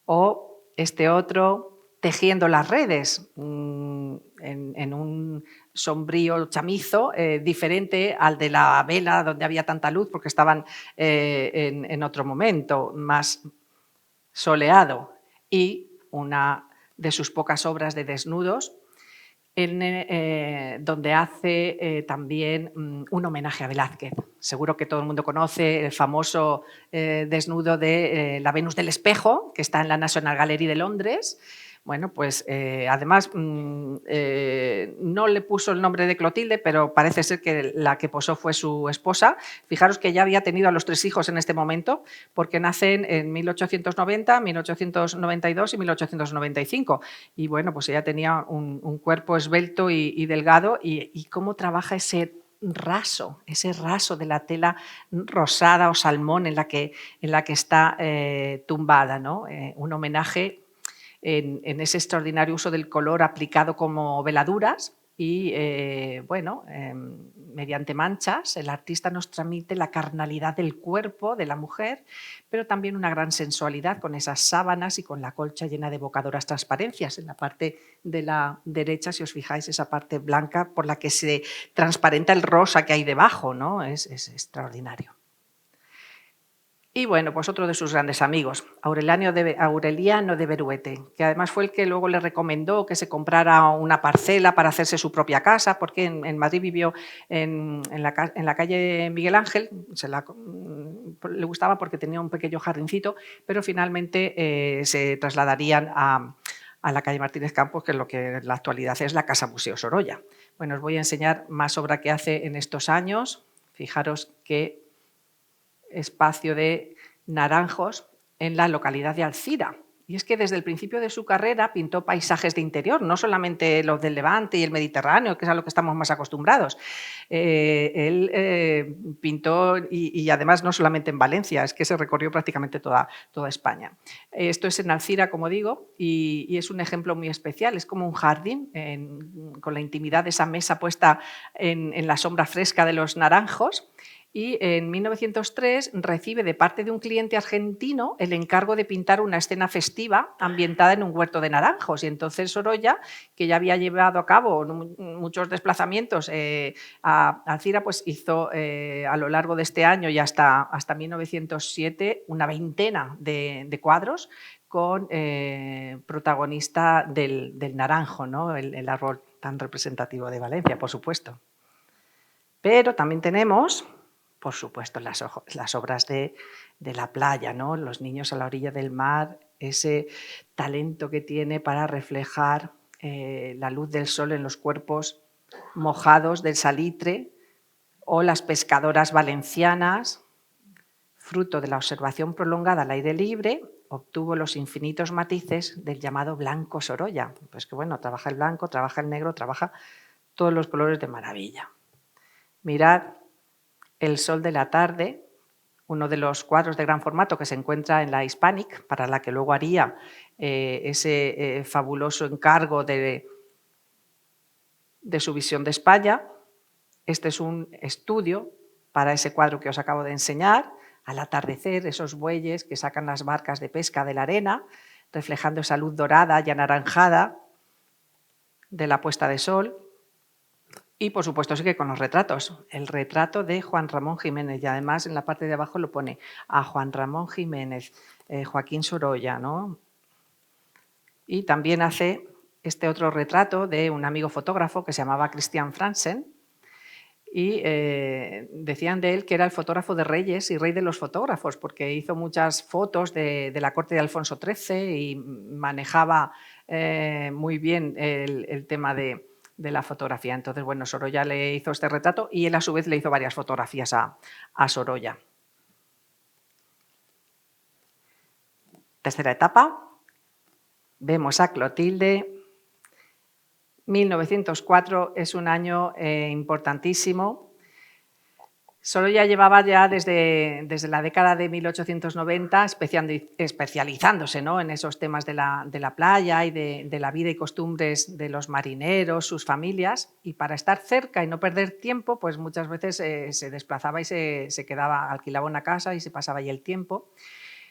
o este otro, tejiendo las redes en un sombrío chamizo diferente al de la vela donde había tanta luz porque estaban en otro momento, más soleado. Y una de sus pocas obras de desnudos donde hace también un homenaje a Velázquez. Seguro que todo el mundo conoce el famoso desnudo de la Venus del Espejo, que está en la National Gallery de Londres. Bueno, pues además no le puso el nombre de Clotilde, pero parece ser que la que posó fue su esposa. Fijaros que ya había tenido a los 3 hijos en este momento, porque nacen en 1890, 1892 y 1895. Y bueno, pues ella tenía un cuerpo esbelto y delgado, y cómo trabaja ese raso de la tela rosada o salmón en la que está tumbada, ¿no? Un homenaje en ese extraordinario uso del color aplicado como veladuras y, mediante manchas, el artista nos transmite la carnalidad del cuerpo de la mujer, pero también una gran sensualidad con esas sábanas y con la colcha llena de evocadoras transparencias. En la parte de la derecha, si os fijáis, esa parte blanca por la que se transparenta el rosa que hay debajo, ¿no? Es extraordinario. Y bueno, pues otro de sus grandes amigos, Aureliano de Beruete, que además fue el que luego le recomendó que se comprara una parcela para hacerse su propia casa, porque en Madrid vivió en la calle Miguel Ángel, le gustaba porque tenía un pequeño jardincito, pero finalmente se trasladarían a la calle Martínez Campos, que es lo que en la actualidad es la Casa Museo Sorolla. Bueno, os voy a enseñar más obra que hace en estos años. Fijaros qué espacio de naranjos en la localidad de Alcira. Y es que desde el principio de su carrera pintó paisajes de interior, no solamente los del Levante y el Mediterráneo, que es a lo que estamos más acostumbrados. Él pintó, y además no solamente en Valencia, es que se recorrió prácticamente toda España. Esto es en Alcira, como digo, y es un ejemplo muy especial. Es como un jardín, con la intimidad de esa mesa puesta en la sombra fresca de los naranjos. Y en 1903 recibe de parte de un cliente argentino el encargo de pintar una escena festiva ambientada en un huerto de naranjos. Y entonces Sorolla, que ya había llevado a cabo muchos desplazamientos a Alcira, pues hizo a lo largo de este año y hasta 1907 una veintena de cuadros con protagonista del naranjo, ¿no? el árbol tan representativo de Valencia, por supuesto. Pero también tenemos, por supuesto, las obras de la playa, ¿no? Los niños a la orilla del mar, ese talento que tiene para reflejar la luz del sol en los cuerpos mojados del salitre, o las pescadoras valencianas, fruto de la observación prolongada al aire libre, obtuvo los infinitos matices del llamado blanco Sorolla. Pues que bueno, trabaja el blanco, trabaja el negro, trabaja todos los colores de maravilla. Mirad El sol de la tarde, uno de los cuadros de gran formato que se encuentra en la Hispanic, para la que luego haría ese fabuloso encargo de su visión de España. Este es un estudio para ese cuadro que os acabo de enseñar. Al atardecer, esos bueyes que sacan las barcas de pesca de la arena, reflejando esa luz dorada y anaranjada de la puesta de sol. Y, por supuesto, sigue con los retratos. El retrato de Juan Ramón Jiménez, y además en la parte de abajo lo pone a Juan Ramón Jiménez, Joaquín Sorolla, ¿no? Y también hace este otro retrato de un amigo fotógrafo que se llamaba Christian Franzen, y decían de él que era el fotógrafo de reyes y rey de los fotógrafos, porque hizo muchas fotos de la corte de Alfonso XIII y manejaba muy bien el tema de la fotografía. Entonces, bueno, Sorolla le hizo este retrato y él a su vez le hizo varias fotografías a Sorolla. Tercera etapa, vemos a Clotilde. 1904 es un año importantísimo. Sorolla llevaba ya desde la década de 1890 especializándose, ¿no?, en esos temas de la playa y de la vida y costumbres de los marineros, sus familias, y para estar cerca y no perder tiempo, pues muchas veces se desplazaba y se quedaba, alquilaba una casa y se pasaba ahí el tiempo.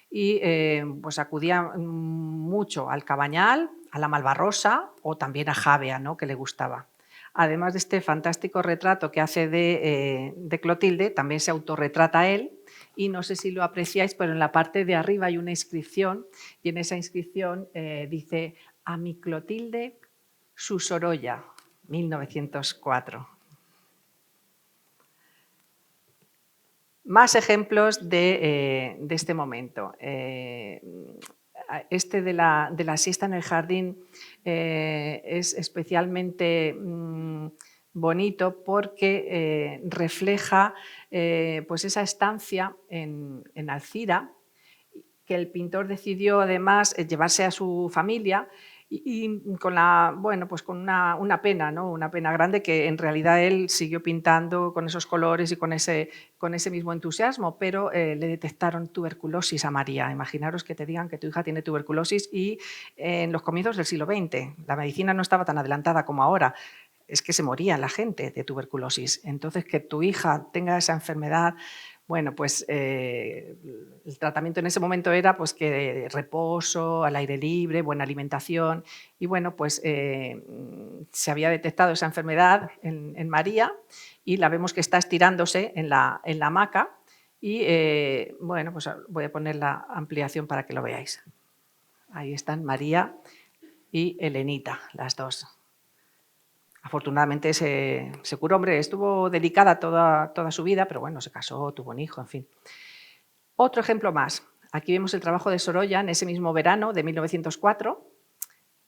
Y pues acudía mucho al Cabañal, a la Malvarrosa o también a Javea, ¿no?, que le gustaba. Además de este fantástico retrato que hace de Clotilde, también se autorretrata él, y no sé si lo apreciáis, pero en la parte de arriba hay una inscripción, y en esa inscripción dice: a mi Clotilde, su Sorolla, 1904. Más ejemplos de este momento. Este de la siesta en el jardín es especialmente bonito porque refleja pues esa estancia en Alcira, que el pintor decidió además llevarse a su familia y con, pues con una pena, ¿no?, una pena grande, que en realidad él siguió pintando con esos colores y con ese mismo entusiasmo, pero le detectaron tuberculosis a María. Imaginaros que te digan que tu hija tiene tuberculosis y en los comienzos del siglo XX la medicina no estaba tan adelantada como ahora. Es que se moría la gente de tuberculosis. Entonces, que tu hija tenga esa enfermedad, bueno, pues el tratamiento en ese momento era pues que reposo, al aire libre, buena alimentación, y bueno, pues se había detectado esa enfermedad en María y la vemos que está estirándose en la hamaca y bueno, pues voy a poner la ampliación para que lo veáis. Ahí están María y Elenita, las dos. Afortunadamente se curó. Hombre, estuvo delicada toda su vida, pero bueno, se casó, tuvo un hijo, en fin. Otro ejemplo más. Aquí vemos el trabajo de Sorolla en ese mismo verano de 1904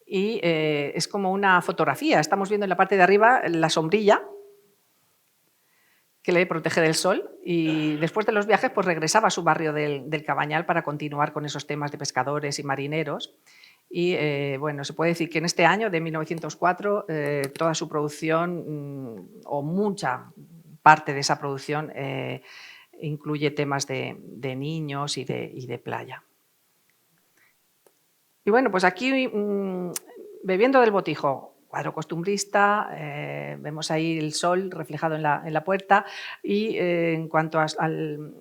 y es como una fotografía. Estamos viendo en la parte de arriba la sombrilla que le protege del sol, y después de los viajes pues regresaba a su barrio del Cabañal para continuar con esos temas de pescadores y marineros. Y bueno, se puede decir que en este año de 1904 toda su producción o mucha parte de esa producción incluye temas de niños y de playa. Y bueno, pues aquí bebiendo del botijo, cuadro costumbrista, vemos ahí el sol reflejado en la puerta, y en cuanto al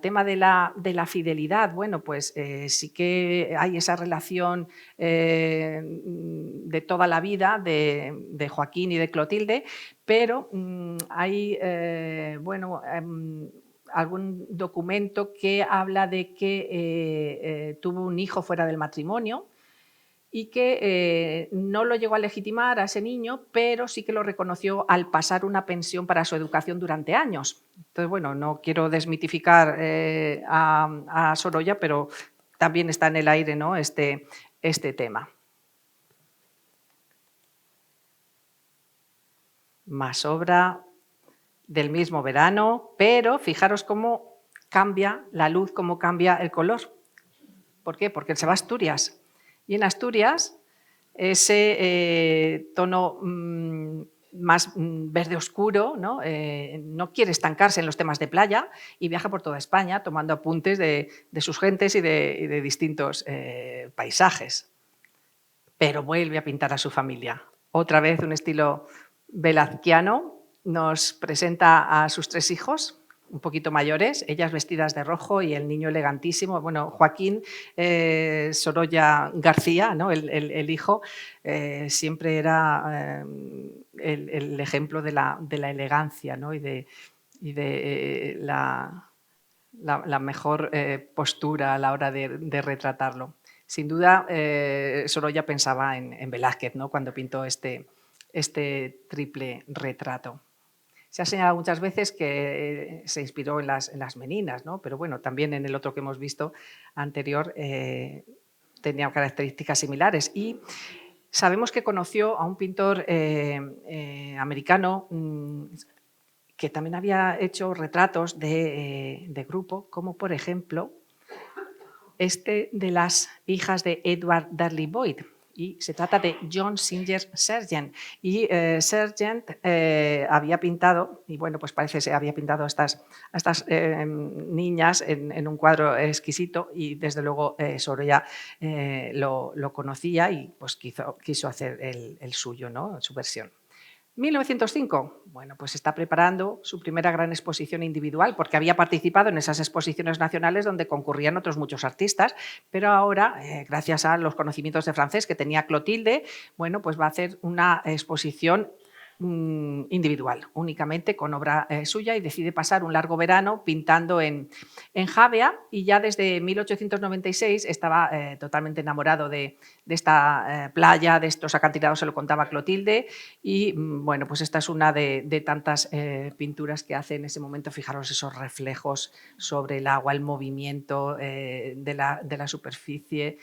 tema de la fidelidad, bueno, pues sí que hay esa relación de toda la vida de Joaquín y de Clotilde, pero hay, bueno, algún documento que habla de que tuvo un hijo fuera del matrimonio y que no lo llegó a legitimar a ese niño, pero sí que lo reconoció al pasar una pensión para su educación durante años. Entonces, bueno, no quiero desmitificar a Sorolla, pero también está en el aire, ¿no?, este tema. Más obra del mismo verano, pero fijaros cómo cambia la luz, cómo cambia el color. ¿Por qué? Porque él se va a Asturias. Y en Asturias ese tono más verde oscuro, ¿no? No quiere estancarse en los temas de playa y viaja por toda España tomando apuntes de sus gentes y de distintos paisajes. Pero vuelve a pintar a su familia. Otra vez un estilo velazquiano. Nos presenta a sus 3 hijos, un poquito mayores, ellas vestidas de rojo y el niño elegantísimo. Bueno, Joaquín Sorolla García, ¿no?, el hijo, siempre era el ejemplo de la elegancia, ¿no?, y de la mejor postura a la hora de retratarlo. Sin duda, Sorolla pensaba en Velázquez, ¿no?, cuando pintó este triple retrato. Se ha señalado muchas veces que se inspiró en las meninas, ¿no? Pero bueno, también en el otro que hemos visto anterior tenía características similares. Y sabemos que conoció a un pintor americano que también había hecho retratos de grupo, como por ejemplo este de las hijas de Edward Dudley Boyd. Y se trata de John Singer Sargent. Y Sargent había pintado, y bueno, pues parece que había pintado a estas niñas en un cuadro exquisito, y desde luego Sorolla lo conocía y pues quiso hacer el suyo, ¿no? Su versión. 1905, bueno, pues está preparando su primera gran exposición individual, porque había participado en esas exposiciones nacionales donde concurrían otros muchos artistas, pero ahora, gracias a los conocimientos de francés que tenía Clotilde, bueno, pues va a hacer una exposición individual, únicamente con obra suya, y decide pasar un largo verano pintando en Javea, y ya desde 1896 estaba totalmente enamorado de esta playa, de estos acantilados, se lo contaba Clotilde, y bueno, pues esta es una de tantas pinturas que hace en ese momento. Fijaros esos reflejos sobre el agua, el movimiento de la superficie.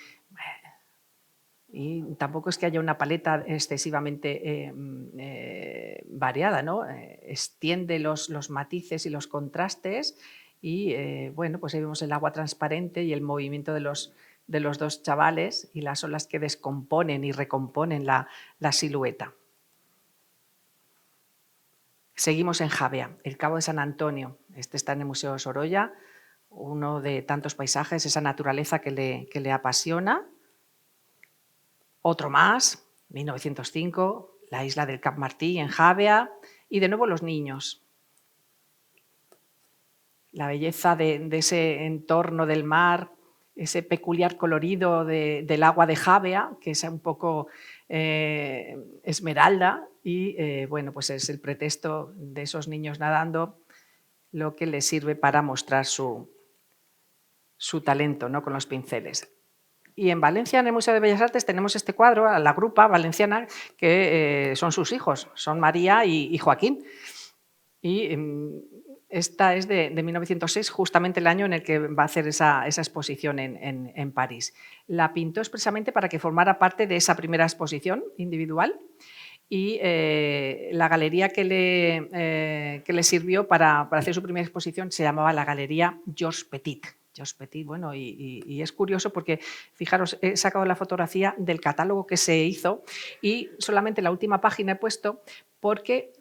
Y tampoco es que haya una paleta excesivamente variada, ¿no? Extiende los matices y los contrastes, y bueno, pues ahí vemos el agua transparente y el movimiento de los dos chavales y las olas que descomponen y recomponen la silueta. Seguimos en Javea, el Cabo de San Antonio. Este está en el Museo Sorolla, uno de tantos paisajes, esa naturaleza que le apasiona. Otro más, 1905, la isla del Cap Martí en Javea, y de nuevo los niños. La belleza de ese entorno del mar, ese peculiar colorido del agua de Javea, que es un poco esmeralda, y bueno, pues es el pretexto de esos niños nadando lo que les sirve para mostrar su talento, ¿no? Con los pinceles. Y en Valencia, en el Museo de Bellas Artes, tenemos este cuadro, a la grupa valenciana, que son sus hijos, son María y Joaquín. Y esta es de 1906, justamente el año en el que va a hacer esa exposición en París. La pintó expresamente para que formara parte de esa primera exposición individual, y la galería que le sirvió para hacer su primera exposición se llamaba la Galería Georges Petit. Georges Petit, bueno, y es curioso porque, fijaros, he sacado la fotografía del catálogo que se hizo, y solamente la última página he puesto porque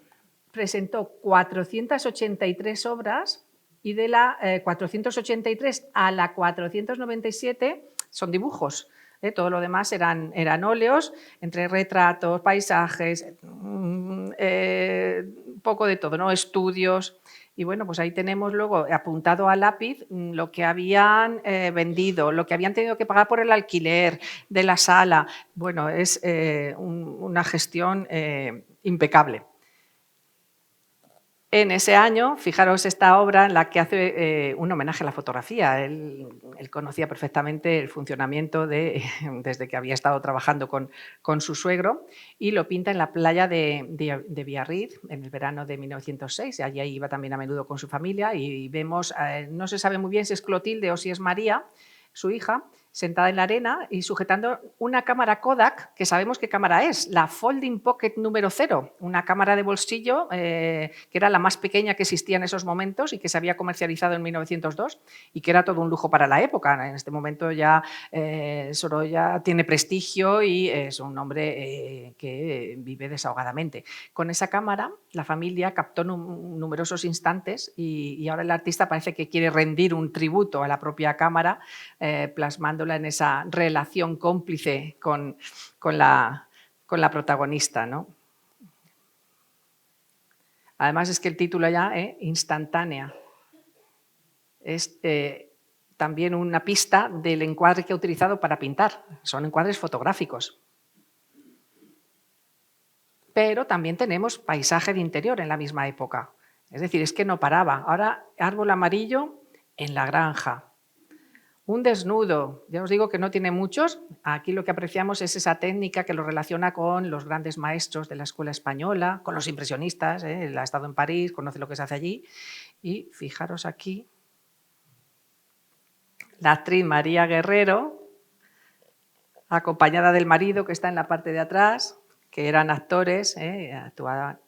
presentó 483 obras, y de la 483 a la 497 son dibujos. Todo lo demás eran óleos, entre retratos, paisajes, poco de todo, ¿no? Estudios. Y bueno, pues ahí tenemos luego apuntado a lápiz lo que habían vendido, lo que habían tenido que pagar por el alquiler de la sala. Bueno, es una gestión impecable. En ese año, fijaros esta obra en la que hace un homenaje a la fotografía. Él conocía perfectamente el funcionamiento desde que había estado trabajando con su suegro, y lo pinta en la playa de Biarritz en el verano de 1906. Allí iba también a menudo con su familia, y vemos, no se sabe muy bien si es Clotilde o si es María, su hija, sentada en la arena y sujetando una cámara Kodak, que sabemos qué cámara es, la Folding Pocket número 0, una cámara de bolsillo que era la más pequeña que existía en esos momentos y que se había comercializado en 1902, y que era todo un lujo para la época. En este momento ya Sorolla tiene prestigio y es un hombre que vive desahogadamente. Con esa cámara la familia captó numerosos instantes, y ahora el artista parece que quiere rendir un tributo a la propia cámara, plasmándola en esa relación cómplice con la protagonista, ¿no? Además es que el título ya, instantánea, es también una pista del encuadre que ha utilizado para pintar. Son encuadres fotográficos. Pero también tenemos paisaje de interior en la misma época. Es decir, es que no paraba. Ahora, árbol amarillo en la granja. Un desnudo, ya os digo que no tiene muchos. Aquí lo que apreciamos es esa técnica que lo relaciona con los grandes maestros de la escuela española, con los impresionistas. Él ha estado en París, conoce lo que se hace allí. Y fijaros aquí, la actriz María Guerrero, acompañada del marido que está en la parte de atrás, que eran actores, actuaba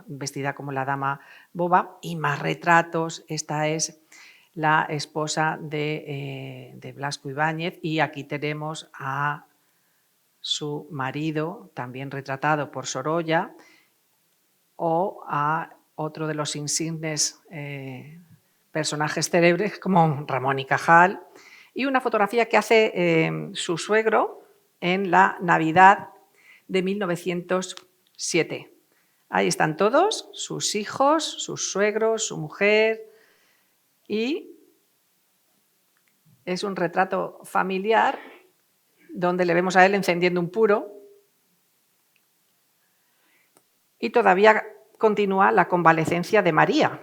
vestida como la dama boba, y más retratos. Esta es la esposa de Blasco Ibáñez, y aquí tenemos a su marido, también retratado por Sorolla, o a otro de los insignes personajes célebres como Ramón y Cajal, y una fotografía que hace su suegro en la Navidad de 1907. Ahí están todos, sus hijos, sus suegros, su mujer, y es un retrato familiar donde le vemos a él encendiendo un puro, y todavía continúa la convalecencia de María.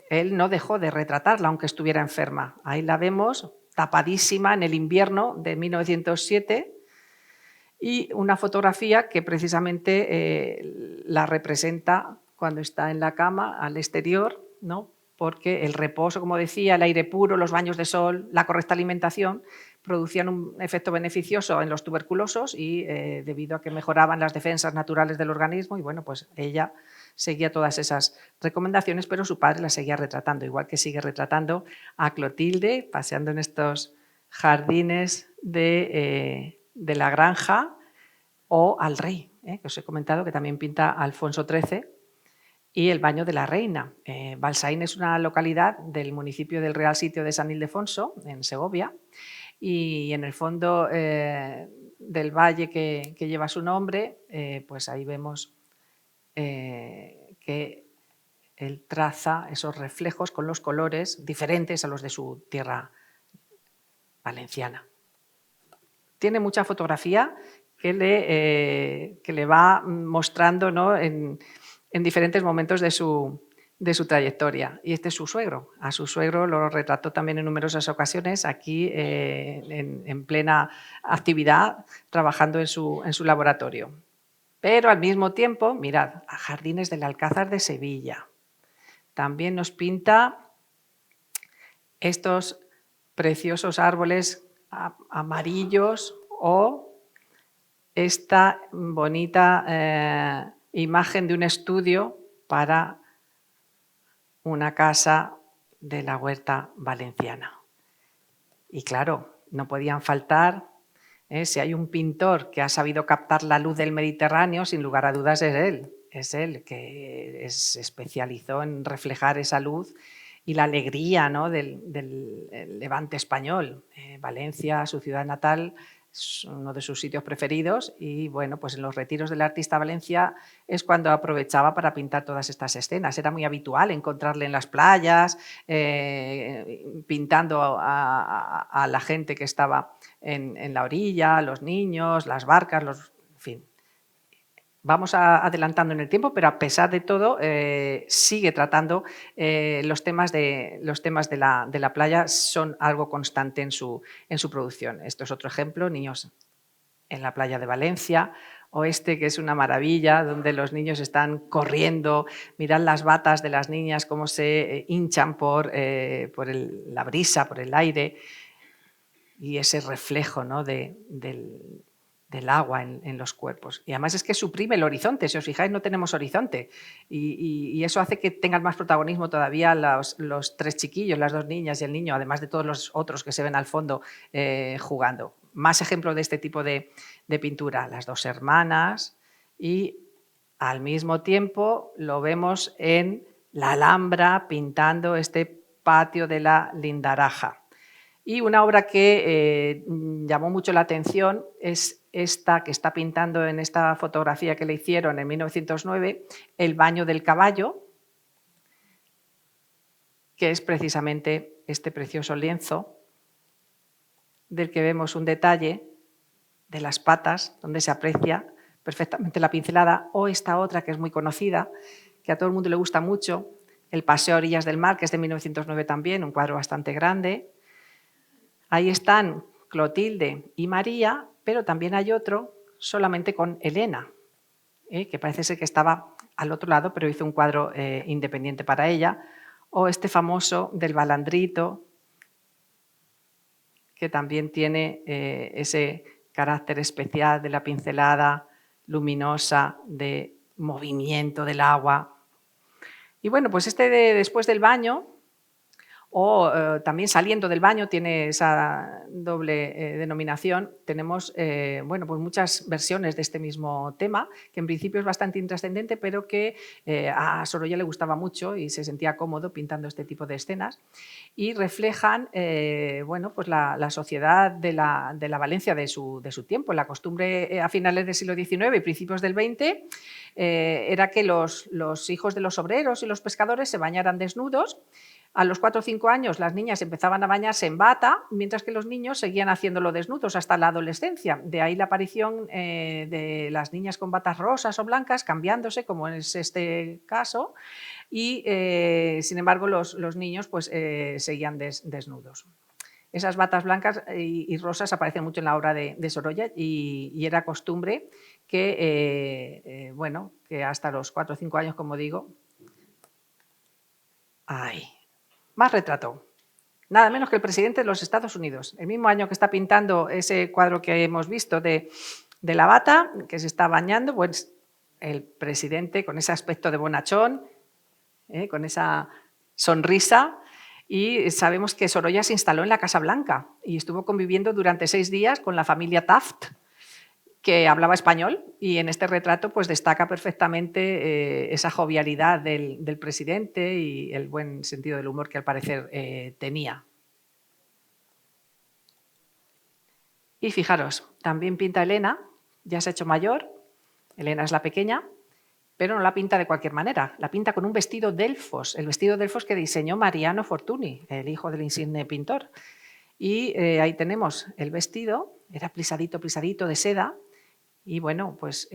Él no dejó de retratarla aunque estuviera enferma. Ahí la vemos tapadísima en el invierno de 1907, y una fotografía que precisamente la representa cuando está en la cama al exterior, ¿no? Porque el reposo, como decía, el aire puro, los baños de sol, la correcta alimentación producían un efecto beneficioso en los tuberculosos, y debido a que mejoraban las defensas naturales del organismo, y bueno, pues ella seguía todas esas recomendaciones, pero su padre la seguía retratando, igual que sigue retratando a Clotilde paseando en estos jardines de la granja, o al rey, que os he comentado que también pinta Alfonso XIII, y el baño de la reina. Balsaín es una localidad del municipio del Real Sitio de San Ildefonso, en Segovia, y en el fondo del valle que lleva su nombre, pues ahí vemos que él traza esos reflejos con los colores diferentes a los de su tierra valenciana. Tiene mucha fotografía que le va mostrando, ¿no?, en diferentes momentos de su trayectoria. Y este es su suegro. A su suegro lo retrató también en numerosas ocasiones aquí en plena actividad, trabajando en su laboratorio. Pero al mismo tiempo, mirad, a Jardines del Alcázar de Sevilla. También nos pinta estos preciosos árboles amarillos, o esta bonita imagen de un estudio para una casa de la huerta valenciana. Y claro, no podían faltar, si hay un pintor que ha sabido captar la luz del Mediterráneo, sin lugar a dudas es él. Es él que se especializó en reflejar esa luz y la alegría, ¿no?, del levante español. Valencia, su ciudad natal, es uno de sus sitios preferidos, y bueno, pues en los retiros del artista Valencia es cuando aprovechaba para pintar todas estas escenas. Era muy habitual encontrarle en las playas, pintando a la gente que estaba en la orilla, los niños, las barcas, en fin. Vamos adelantando en el tiempo, pero a pesar de todo sigue tratando los temas de la playa, son algo constante en su producción. Esto es otro ejemplo, niños en la playa de Valencia, o este que es una maravilla, donde los niños están corriendo, mirad las batas de las niñas cómo se hinchan por la brisa, por el aire, y ese reflejo, ¿no?, del agua en los cuerpos. Y además es que suprime el horizonte. Si os fijáis, no tenemos horizonte, y eso hace que tengan más protagonismo todavía los tres chiquillos, las dos niñas y el niño, además de todos los otros que se ven al fondo jugando. Más ejemplos de este tipo de pintura, las dos hermanas, y al mismo tiempo lo vemos en la Alhambra pintando este patio de la Lindaraja. Y una obra que llamó mucho la atención es esta que está pintando en esta fotografía que le hicieron en 1909, El baño del caballo, que es precisamente este precioso lienzo del que vemos un detalle de las patas, donde se aprecia perfectamente la pincelada, o esta otra que es muy conocida, que a todo el mundo le gusta mucho, El paseo a orillas del mar, que es de 1909 también, un cuadro bastante grande, Ahí están Clotilde y María, pero también hay otro solamente con Elena, que parece ser que estaba al otro lado, pero hizo un cuadro independiente para ella, o este famoso del balandrito, que también tiene ese carácter especial de la pincelada luminosa, de movimiento del agua. Y bueno, pues este de después del baño, o también saliendo del baño, tiene esa doble denominación. Tenemos bueno, pues muchas versiones de este mismo tema, que en principio es bastante intrascendente, pero que a Sorolla le gustaba mucho y se sentía cómodo pintando este tipo de escenas, y reflejan bueno, pues la sociedad de la Valencia de su tiempo. La costumbre a finales del siglo XIX y principios del XX era que los hijos de los obreros y los pescadores se bañaran desnudos. A los 4 o 5 años las niñas empezaban a bañarse en bata, mientras que los niños seguían haciéndolo desnudos hasta la adolescencia. De ahí la aparición de las niñas con batas rosas o blancas, cambiándose, como es este caso, y sin embargo los niños pues, seguían desnudos. Esas batas blancas y rosas aparecen mucho en la obra de Sorolla, y era costumbre que, bueno, que hasta los 4 o 5 años, como digo, ¡ay! Más retrato. Nada menos que el presidente de los Estados Unidos. El mismo año que está pintando ese cuadro que hemos visto de la bata, que se está bañando, pues el presidente con ese aspecto de bonachón, con esa sonrisa. Y sabemos que Sorolla se instaló en la Casa Blanca y estuvo conviviendo durante 6 días con la familia Taft, que hablaba español, y en este retrato pues destaca perfectamente esa jovialidad del presidente y el buen sentido del humor que al parecer tenía. Y fijaros, también pinta Elena, ya se ha hecho mayor, Elena es la pequeña, pero no la pinta de cualquier manera, la pinta con un vestido Delfos, el vestido Delfos que diseñó Mariano Fortuny, el hijo del insigne pintor. Y ahí tenemos el vestido, era plisadito de seda, y bueno, pues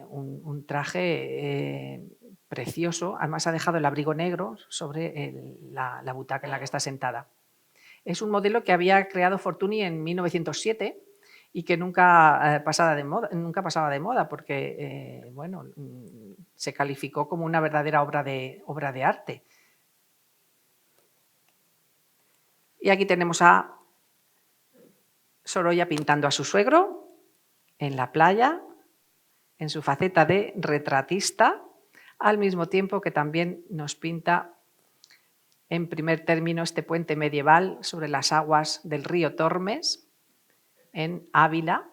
un traje precioso. Además ha dejado el abrigo negro sobre la butaca en la que está sentada. Es un modelo que había creado Fortuny en 1907 y que nunca pasaba de moda porque bueno, se calificó como una verdadera obra de arte. Y aquí tenemos a Sorolla pintando a su suegro en la playa, en su faceta de retratista, al mismo tiempo que también nos pinta en primer término este puente medieval sobre las aguas del río Tormes, en Ávila,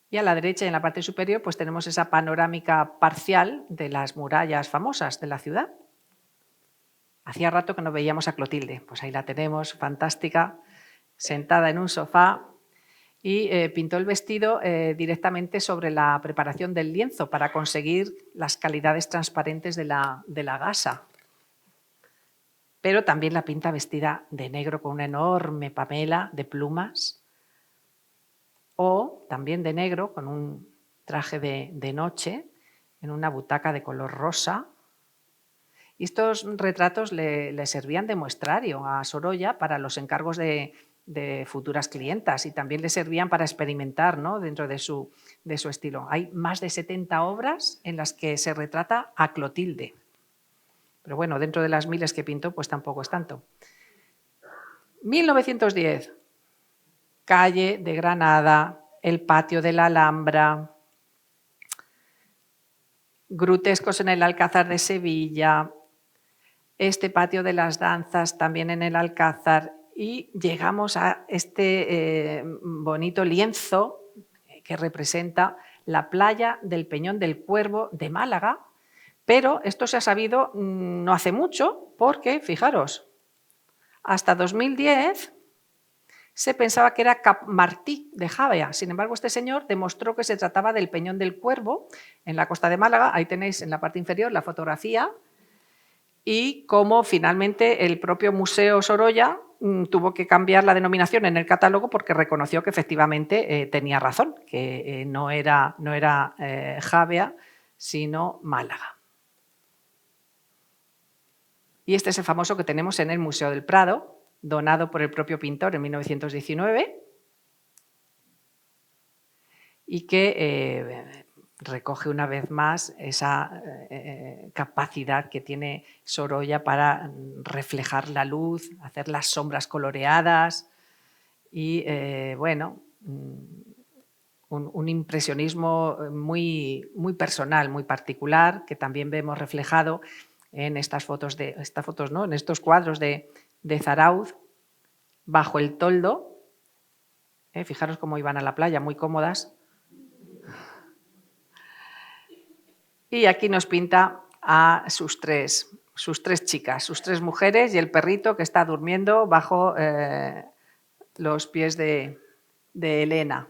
y a la derecha y en la parte superior pues tenemos esa panorámica parcial de las murallas famosas de la ciudad. Hacía rato que no veíamos a Clotilde, pues ahí la tenemos, fantástica, sentada en un sofá, y pintó el vestido directamente sobre la preparación del lienzo para conseguir las calidades transparentes de la gasa. Pero también la pinta vestida de negro con una enorme pamela de plumas, o también de negro con un traje de noche en una butaca de color rosa. Y estos retratos le servían de muestrario a Sorolla para los encargos de futuras clientas, y también le servían para experimentar, ¿no?, dentro de su estilo. Hay más de 70 obras en las que se retrata a Clotilde. Pero bueno, dentro de las miles que pintó, pues tampoco es tanto. 1910, calle de Granada, el patio de la Alhambra, grutescos en el Alcázar de Sevilla, este patio de las danzas también en el Alcázar, y llegamos a este bonito lienzo que representa la playa del Peñón del Cuervo de Málaga, pero esto se ha sabido no hace mucho porque, fijaros, hasta 2010 se pensaba que era Cap Martí de Javea. Sin embargo, este señor demostró que se trataba del Peñón del Cuervo en la costa de Málaga. Ahí tenéis en la parte inferior la fotografía, y cómo finalmente el propio Museo Sorolla tuvo que cambiar la denominación en el catálogo porque reconoció que efectivamente tenía razón, que no era Javea, sino Málaga. Y este es el famoso que tenemos en el Museo del Prado, donado por el propio pintor en 1919 y que recoge una vez más esa capacidad que tiene Sorolla para reflejar la luz, hacer las sombras coloreadas y, bueno, un impresionismo muy personal, muy particular, que también vemos reflejado en estas fotos, ¿no? En estos cuadros de Zarauz, bajo el toldo. Fijaros cómo iban a la playa, muy cómodas. Y aquí nos pinta a sus tres chicas, sus tres mujeres y el perrito que está durmiendo bajo los pies de Elena.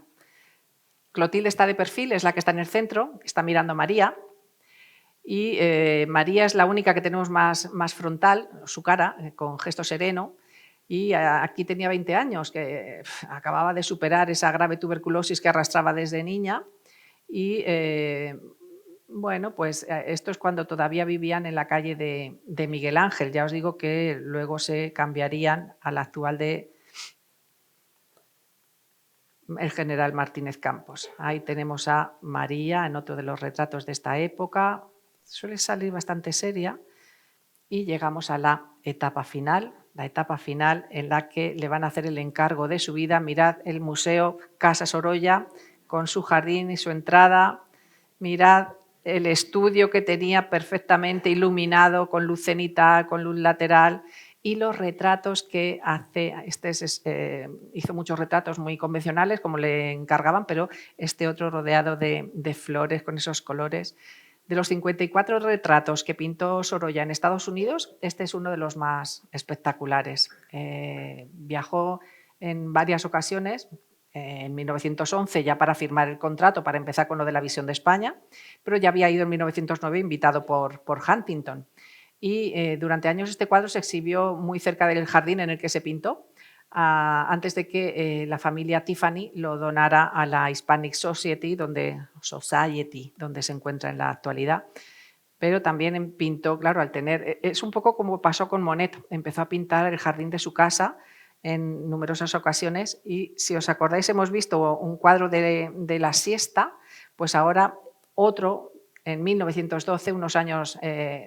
Clotilde está de perfil, es la que está en el centro, está mirando a María. Y María es la única que tenemos más frontal, su cara, con gesto sereno. Y aquí tenía 20 años, que acababa de superar esa grave tuberculosis que arrastraba desde niña. Y bueno, pues esto es cuando todavía vivían en la calle de Miguel Ángel. Ya os digo que luego se cambiarían a la actual de el general Martínez Campos. Ahí tenemos a María en otro de los retratos de esta época. Suele salir bastante seria y llegamos a la etapa final en la que le van a hacer el encargo de su vida. Mirad el Museo Casa Sorolla con su jardín y su entrada. Mirad el estudio que tenía perfectamente iluminado con luz cenital, con luz lateral y los retratos que hace. Hizo muchos retratos muy convencionales como le encargaban, pero este otro rodeado de flores con esos colores. De los 54 retratos que pintó Sorolla en Estados Unidos, este es uno de los más espectaculares. Viajó en varias ocasiones, en 1911 ya para firmar el contrato, para empezar con lo de la visión de España, pero ya había ido en 1909 invitado por Huntington. Y durante años este cuadro se exhibió muy cerca del jardín en el que se pintó, antes de que la familia Tiffany lo donara a la Hispanic Society, donde se encuentra en la actualidad. Pero también pintó, claro, al tener... Es un poco como pasó con Monet, empezó a pintar el jardín de su casa en numerosas ocasiones y si os acordáis hemos visto un cuadro de la siesta, pues ahora otro en 1912, unos años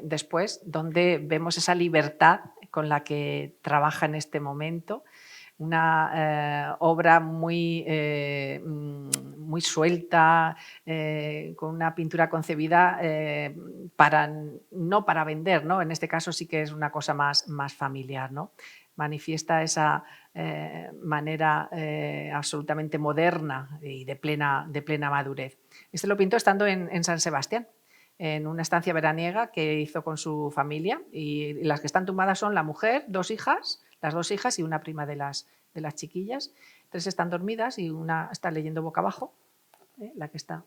después, donde vemos esa libertad con la que trabaja en este momento. Una obra muy suelta, con una pintura concebida no para vender, ¿no? En este caso sí que es una cosa más familiar, ¿no? Manifiesta esa manera absolutamente moderna y de plena madurez. Este lo pintó estando en San Sebastián, en una estancia veraniega que hizo con su familia, y las que están tumbadas son la mujer, las dos hijas y una prima de las chiquillas. Tres están dormidas y una está leyendo boca abajo, la que está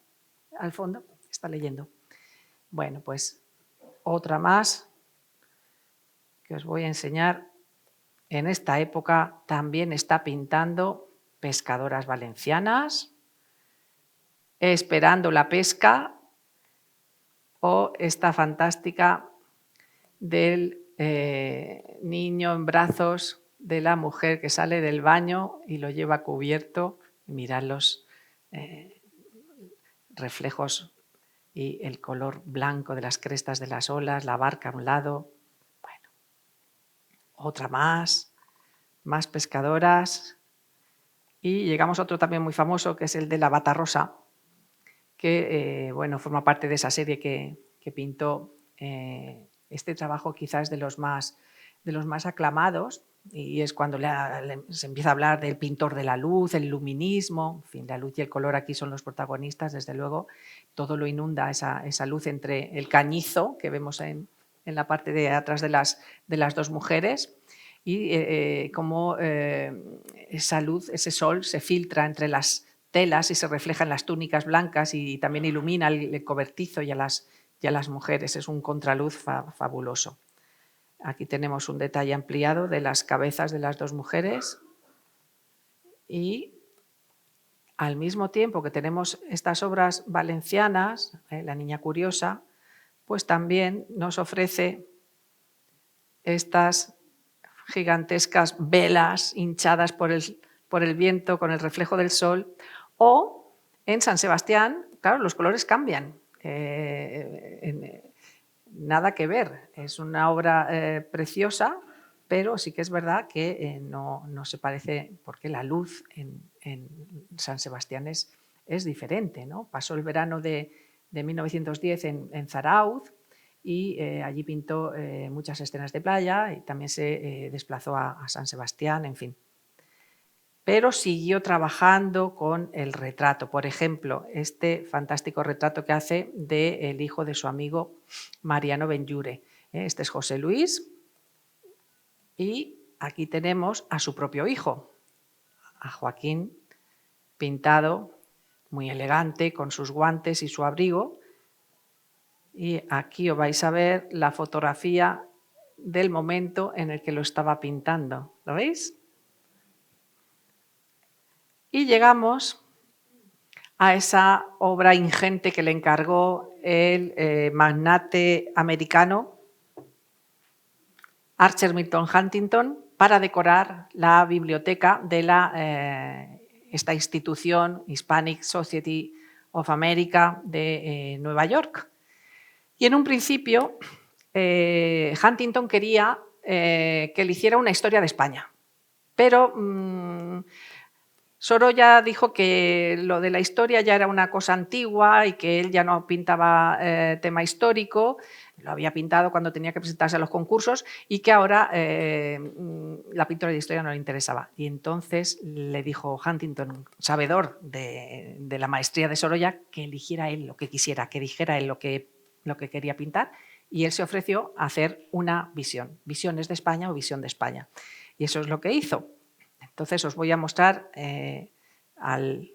al fondo está leyendo. Bueno, pues otra más que os voy a enseñar. En esta época también está pintando pescadoras valencianas, esperando la pesca, o esta fantástica del niño en brazos de la mujer que sale del baño y lo lleva cubierto. Mirad los reflejos y el color blanco de las crestas de las olas, la barca a un lado. Bueno, otra más pescadoras. Y llegamos a otro también muy famoso, que es el de la bata rosa, que bueno, forma parte de esa serie que pintó. Este trabajo quizás es de los más aclamados, y es cuando se empieza a hablar del pintor de la luz, el luminismo. En fin, la luz y el color aquí son los protagonistas, desde luego. Todo lo inunda esa luz entre el cañizo que vemos en la parte de atrás de las dos mujeres, y cómo esa luz, ese sol, se filtra entre las telas y se refleja en las túnicas blancas y también ilumina el cobertizo y a las mujeres. Es un contraluz fabuloso. Aquí tenemos un detalle ampliado de las cabezas de las dos mujeres, y al mismo tiempo que tenemos estas obras valencianas, La niña curiosa, pues también nos ofrece estas gigantescas velas hinchadas por el viento con el reflejo del sol. O en San Sebastián, claro, los colores cambian. Nada que ver, es una obra preciosa, pero sí que es verdad que no se parece, porque la luz en San Sebastián es diferente, ¿no? Pasó el verano de 1910 en Zarauz y allí pintó muchas escenas de playa y también se desplazó a San Sebastián, en fin. Pero siguió trabajando con el retrato. Por ejemplo, este fantástico retrato que hace del hijo de su amigo Mariano Benlliure. Este es José Luis y aquí tenemos a su propio hijo, a Joaquín, pintado muy elegante con sus guantes y su abrigo. Y aquí os vais a ver la fotografía del momento en el que lo estaba pintando. ¿Lo veis? Y llegamos a esa obra ingente que le encargó el magnate americano Archer Milton Huntington para decorar la biblioteca de esta institución Hispanic Society of America de Nueva York. Y en un principio Huntington quería que le hiciera una historia de España, pero Sorolla dijo que lo de la historia ya era una cosa antigua y que él ya no pintaba tema histórico, lo había pintado cuando tenía que presentarse a los concursos y que ahora la pintura de historia no le interesaba. Y entonces le dijo Huntington, sabedor de la maestría de Sorolla, que eligiera él lo que quisiera, que dijera él lo que quería pintar, y él se ofreció a hacer una visión, visiones de España o visión de España. Y eso es lo que hizo. Entonces os voy a mostrar al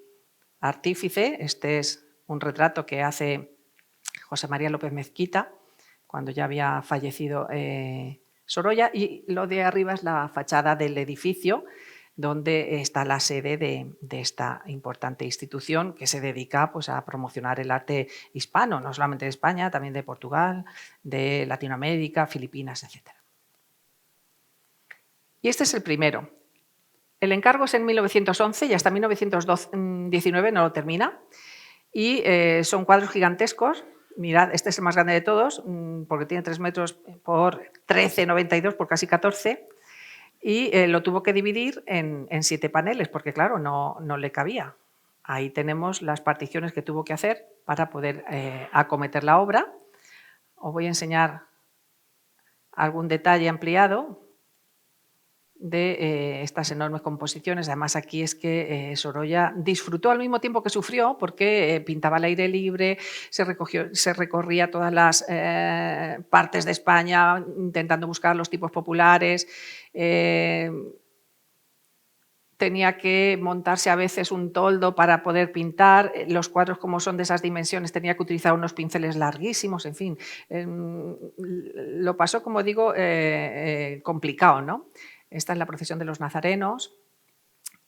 artífice. Este es un retrato que hace José María López Mezquita, cuando ya había fallecido Sorolla, y lo de arriba es la fachada del edificio donde está la sede de esta importante institución que se dedica pues, a promocionar el arte hispano, no solamente de España, también de Portugal, de Latinoamérica, Filipinas, etc. Y este es el primero. El encargo es en 1911 y hasta 1919 no lo termina. Y son cuadros gigantescos. Mirad, este es el más grande de todos, porque tiene 3 metros por 13,92 por casi 14. Y lo tuvo que dividir en 7 paneles, porque claro, no le cabía. Ahí tenemos las particiones que tuvo que hacer para poder acometer la obra. Os voy a enseñar algún detalle ampliado de estas enormes composiciones. Además, aquí es que Sorolla disfrutó al mismo tiempo que sufrió, porque pintaba al aire libre, se recorría todas las partes de España intentando buscar los tipos populares. Tenía que montarse a veces un toldo para poder pintar. Los cuadros, como son de esas dimensiones, tenía que utilizar unos pinceles larguísimos, en fin. Lo pasó, como digo, complicado, ¿no? Esta es la procesión de los nazarenos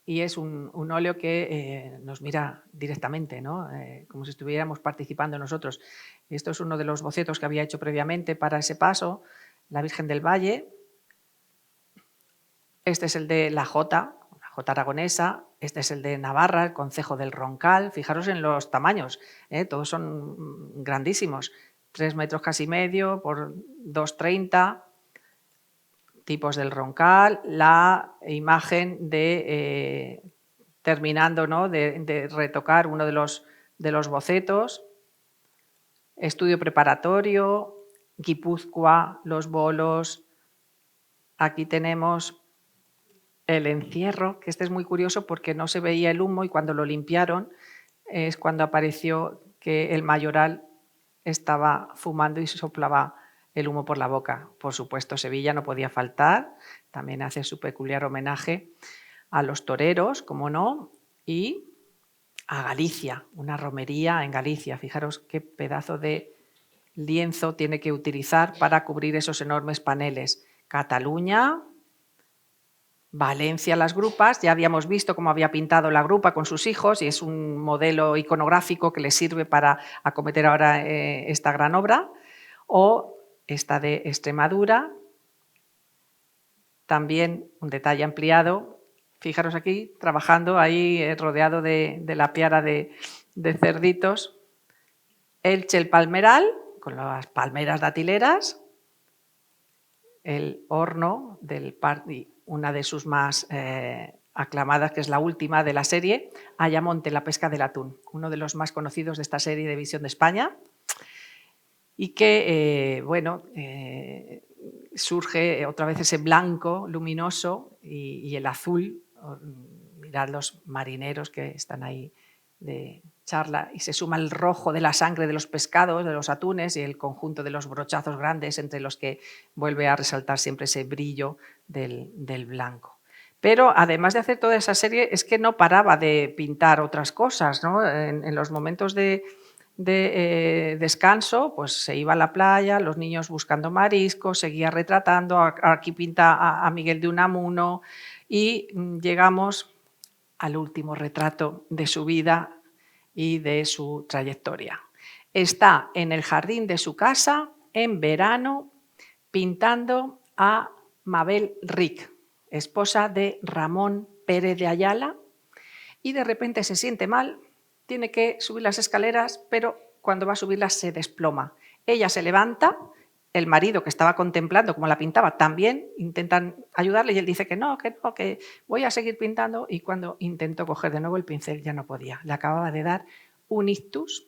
y es un óleo que nos mira directamente, ¿no? Como si estuviéramos participando nosotros. Esto es uno de los bocetos que había hecho previamente para ese paso, la Virgen del Valle. Este es el de la Jota aragonesa. Este es el de Navarra, el concejo del Roncal. Fijaros en los tamaños, todos son grandísimos. 3 metros casi medio por 2,30. Tipos del Roncal, la imagen de terminando, ¿no? de retocar uno de los bocetos, estudio preparatorio, Guipúzcoa, los bolos. Aquí tenemos el encierro, que este es muy curioso porque no se veía el humo y cuando lo limpiaron es cuando apareció que el mayoral estaba fumando y soplaba el humo por la boca. Por supuesto, Sevilla no podía faltar, también hace su peculiar homenaje a los toreros, como no, y a Galicia, una romería en Galicia. Fijaros qué pedazo de lienzo tiene que utilizar para cubrir esos enormes paneles. Cataluña, Valencia, las grupas. Ya habíamos visto cómo había pintado la grupa con sus hijos y es un modelo iconográfico que le sirve para acometer ahora esta gran obra. O esta de Extremadura, también un detalle ampliado. Fijaros aquí, trabajando ahí rodeado de la piara de cerditos. Elche el Palmeral, con las palmeras datileras. El horno del una de sus más aclamadas, que es la última de la serie, Ayamonte, la pesca del atún, uno de los más conocidos de esta serie de Visión de España, y que, surge otra vez ese blanco luminoso y el azul. Mirad los marineros que están ahí de charla, y se suma el rojo de la sangre de los pescados, de los atunes, y el conjunto de los brochazos grandes, entre los que vuelve a resaltar siempre ese brillo del blanco. Pero además de hacer toda esa serie, es que no paraba de pintar otras cosas, ¿no? En los momentos de descanso, pues se iba a la playa, los niños buscando mariscos, seguía retratando, aquí pinta a Miguel de Unamuno, y llegamos al último retrato de su vida y de su trayectoria. Está en el jardín de su casa, en verano, pintando a Mabel Ric, esposa de Ramón Pérez de Ayala, y de repente se siente mal, tiene que subir las escaleras, pero cuando va a subirlas se desploma. Ella se levanta, el marido, que estaba contemplando cómo la pintaba, también intentan ayudarle, y él dice que no, que voy a seguir pintando, y cuando intentó coger de nuevo el pincel ya no podía. Le acababa de dar un ictus,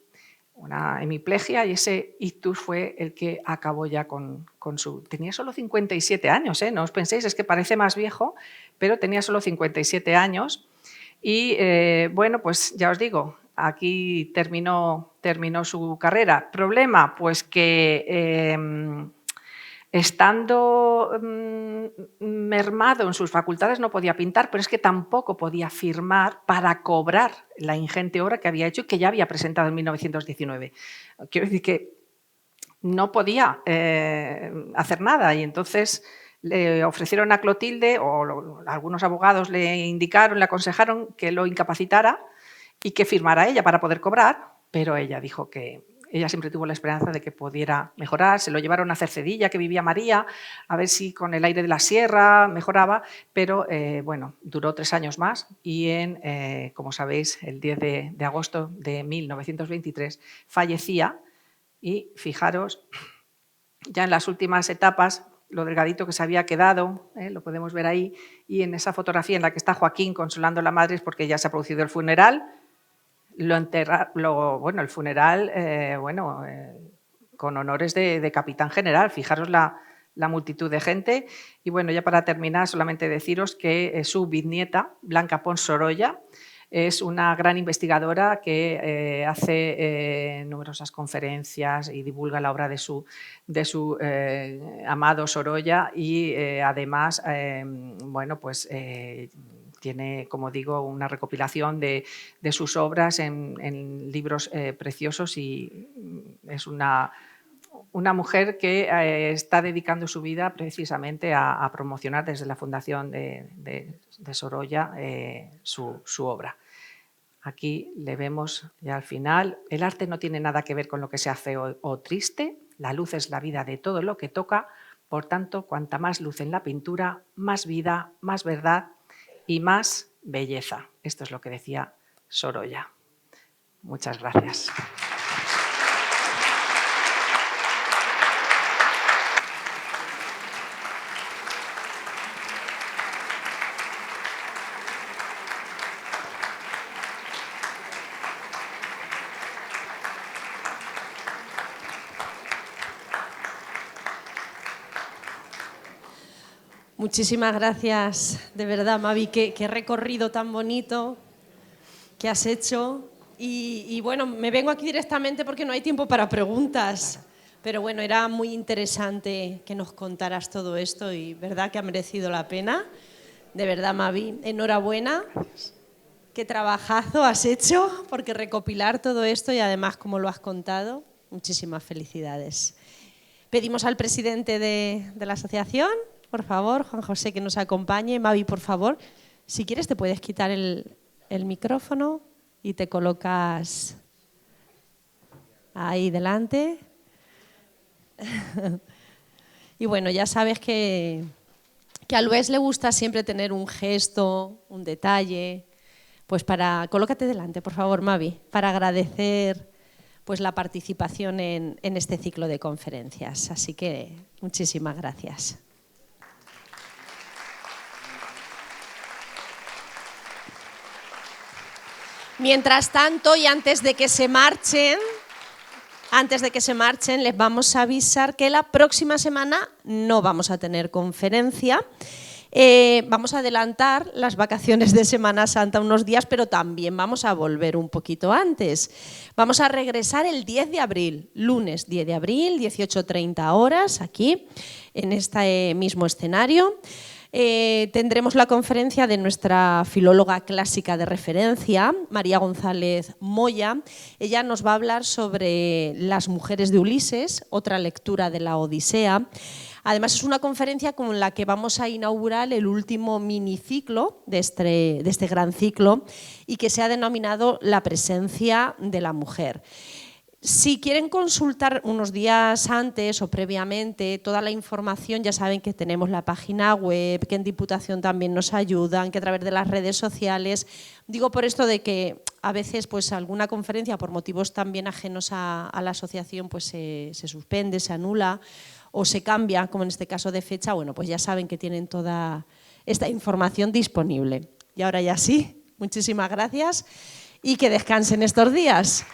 una hemiplegia, y ese ictus fue el que acabó ya con su... Tenía solo 57 años, no os penséis, es que parece más viejo, pero tenía solo 57 años. Y bueno, pues ya os digo, aquí terminó su carrera. Problema, pues que estando mermado en sus facultades no podía pintar, pero es que tampoco podía firmar para cobrar la ingente obra que había hecho y que ya había presentado en 1919. Quiero decir que no podía hacer nada, y entonces le ofrecieron a Clotilde, o algunos abogados le indicaron, le aconsejaron que lo incapacitara y que firmara ella para poder cobrar, pero ella dijo que ella siempre tuvo la esperanza de que pudiera mejorar. Se lo llevaron a Cercedilla, que vivía María, a ver si con el aire de la sierra mejoraba, pero bueno, duró 3 años más, y como sabéis, el 10 de agosto de 1923 fallecía. Y fijaros, ya en las últimas etapas, lo delgadito que se había quedado, lo podemos ver ahí, y en esa fotografía en la que está Joaquín consolando a la madre es porque ya se ha producido el funeral. El funeral, con honores de capitán general. Fijaros la multitud de gente. Y bueno, ya para terminar, solamente deciros que su bisnieta, Blanca Pons Sorolla, es una gran investigadora que hace numerosas conferencias y divulga la obra de su amado Sorolla, y además tiene, como digo, una recopilación de sus obras en libros preciosos, y es una mujer que está dedicando su vida precisamente a promocionar desde la fundación de Sorolla su obra. Aquí le vemos ya al final. El arte no tiene nada que ver con lo que sea feo o triste. La luz es la vida de todo lo que toca. Por tanto, cuanta más luz en la pintura, más vida, más verdad y más belleza. Esto es lo que decía Sorolla. Muchas gracias. Muchísimas gracias, de verdad, Mavi, qué recorrido tan bonito que has hecho. Y bueno, me vengo aquí directamente porque no hay tiempo para preguntas, pero bueno, era muy interesante que nos contaras todo esto, y verdad que ha merecido la pena. De verdad, Mavi, enhorabuena. Gracias. Qué trabajazo has hecho, porque recopilar todo esto y además como lo has contado, muchísimas felicidades. Pedimos al presidente de la asociación, por favor, Juan José, que nos acompañe. Mavi, por favor, si quieres te puedes quitar el micrófono y te colocas ahí delante. Y bueno, ya sabes que que a Luis le gusta siempre tener un gesto, un detalle, pues colócate delante, por favor, Mavi, para agradecer pues la participación en este ciclo de conferencias. Así que muchísimas gracias. Mientras tanto, y antes de que se marchen, les vamos a avisar que la próxima semana no vamos a tener conferencia. Vamos a adelantar las vacaciones de Semana Santa unos días, pero también vamos a volver un poquito antes. Vamos a regresar el 10 de abril, lunes 10 de abril, 18:30 horas, aquí, en este mismo escenario. Tendremos la conferencia de nuestra filóloga clásica de referencia, María González Moya. Ella nos va a hablar sobre las mujeres de Ulises, otra lectura de la Odisea. Además, es una conferencia con la que vamos a inaugurar el último miniciclo de este gran ciclo y que se ha denominado La presencia de la mujer. Si quieren consultar unos días antes o previamente toda la información, ya saben que tenemos la página web, que en Diputación también nos ayudan, que a través de las redes sociales. Digo por esto de que a veces pues, alguna conferencia, por motivos también ajenos a la asociación, pues, se suspende, se anula o se cambia, como en este caso de fecha. Bueno, pues ya saben que tienen toda esta información disponible. Y ahora ya sí, muchísimas gracias y que descansen estos días.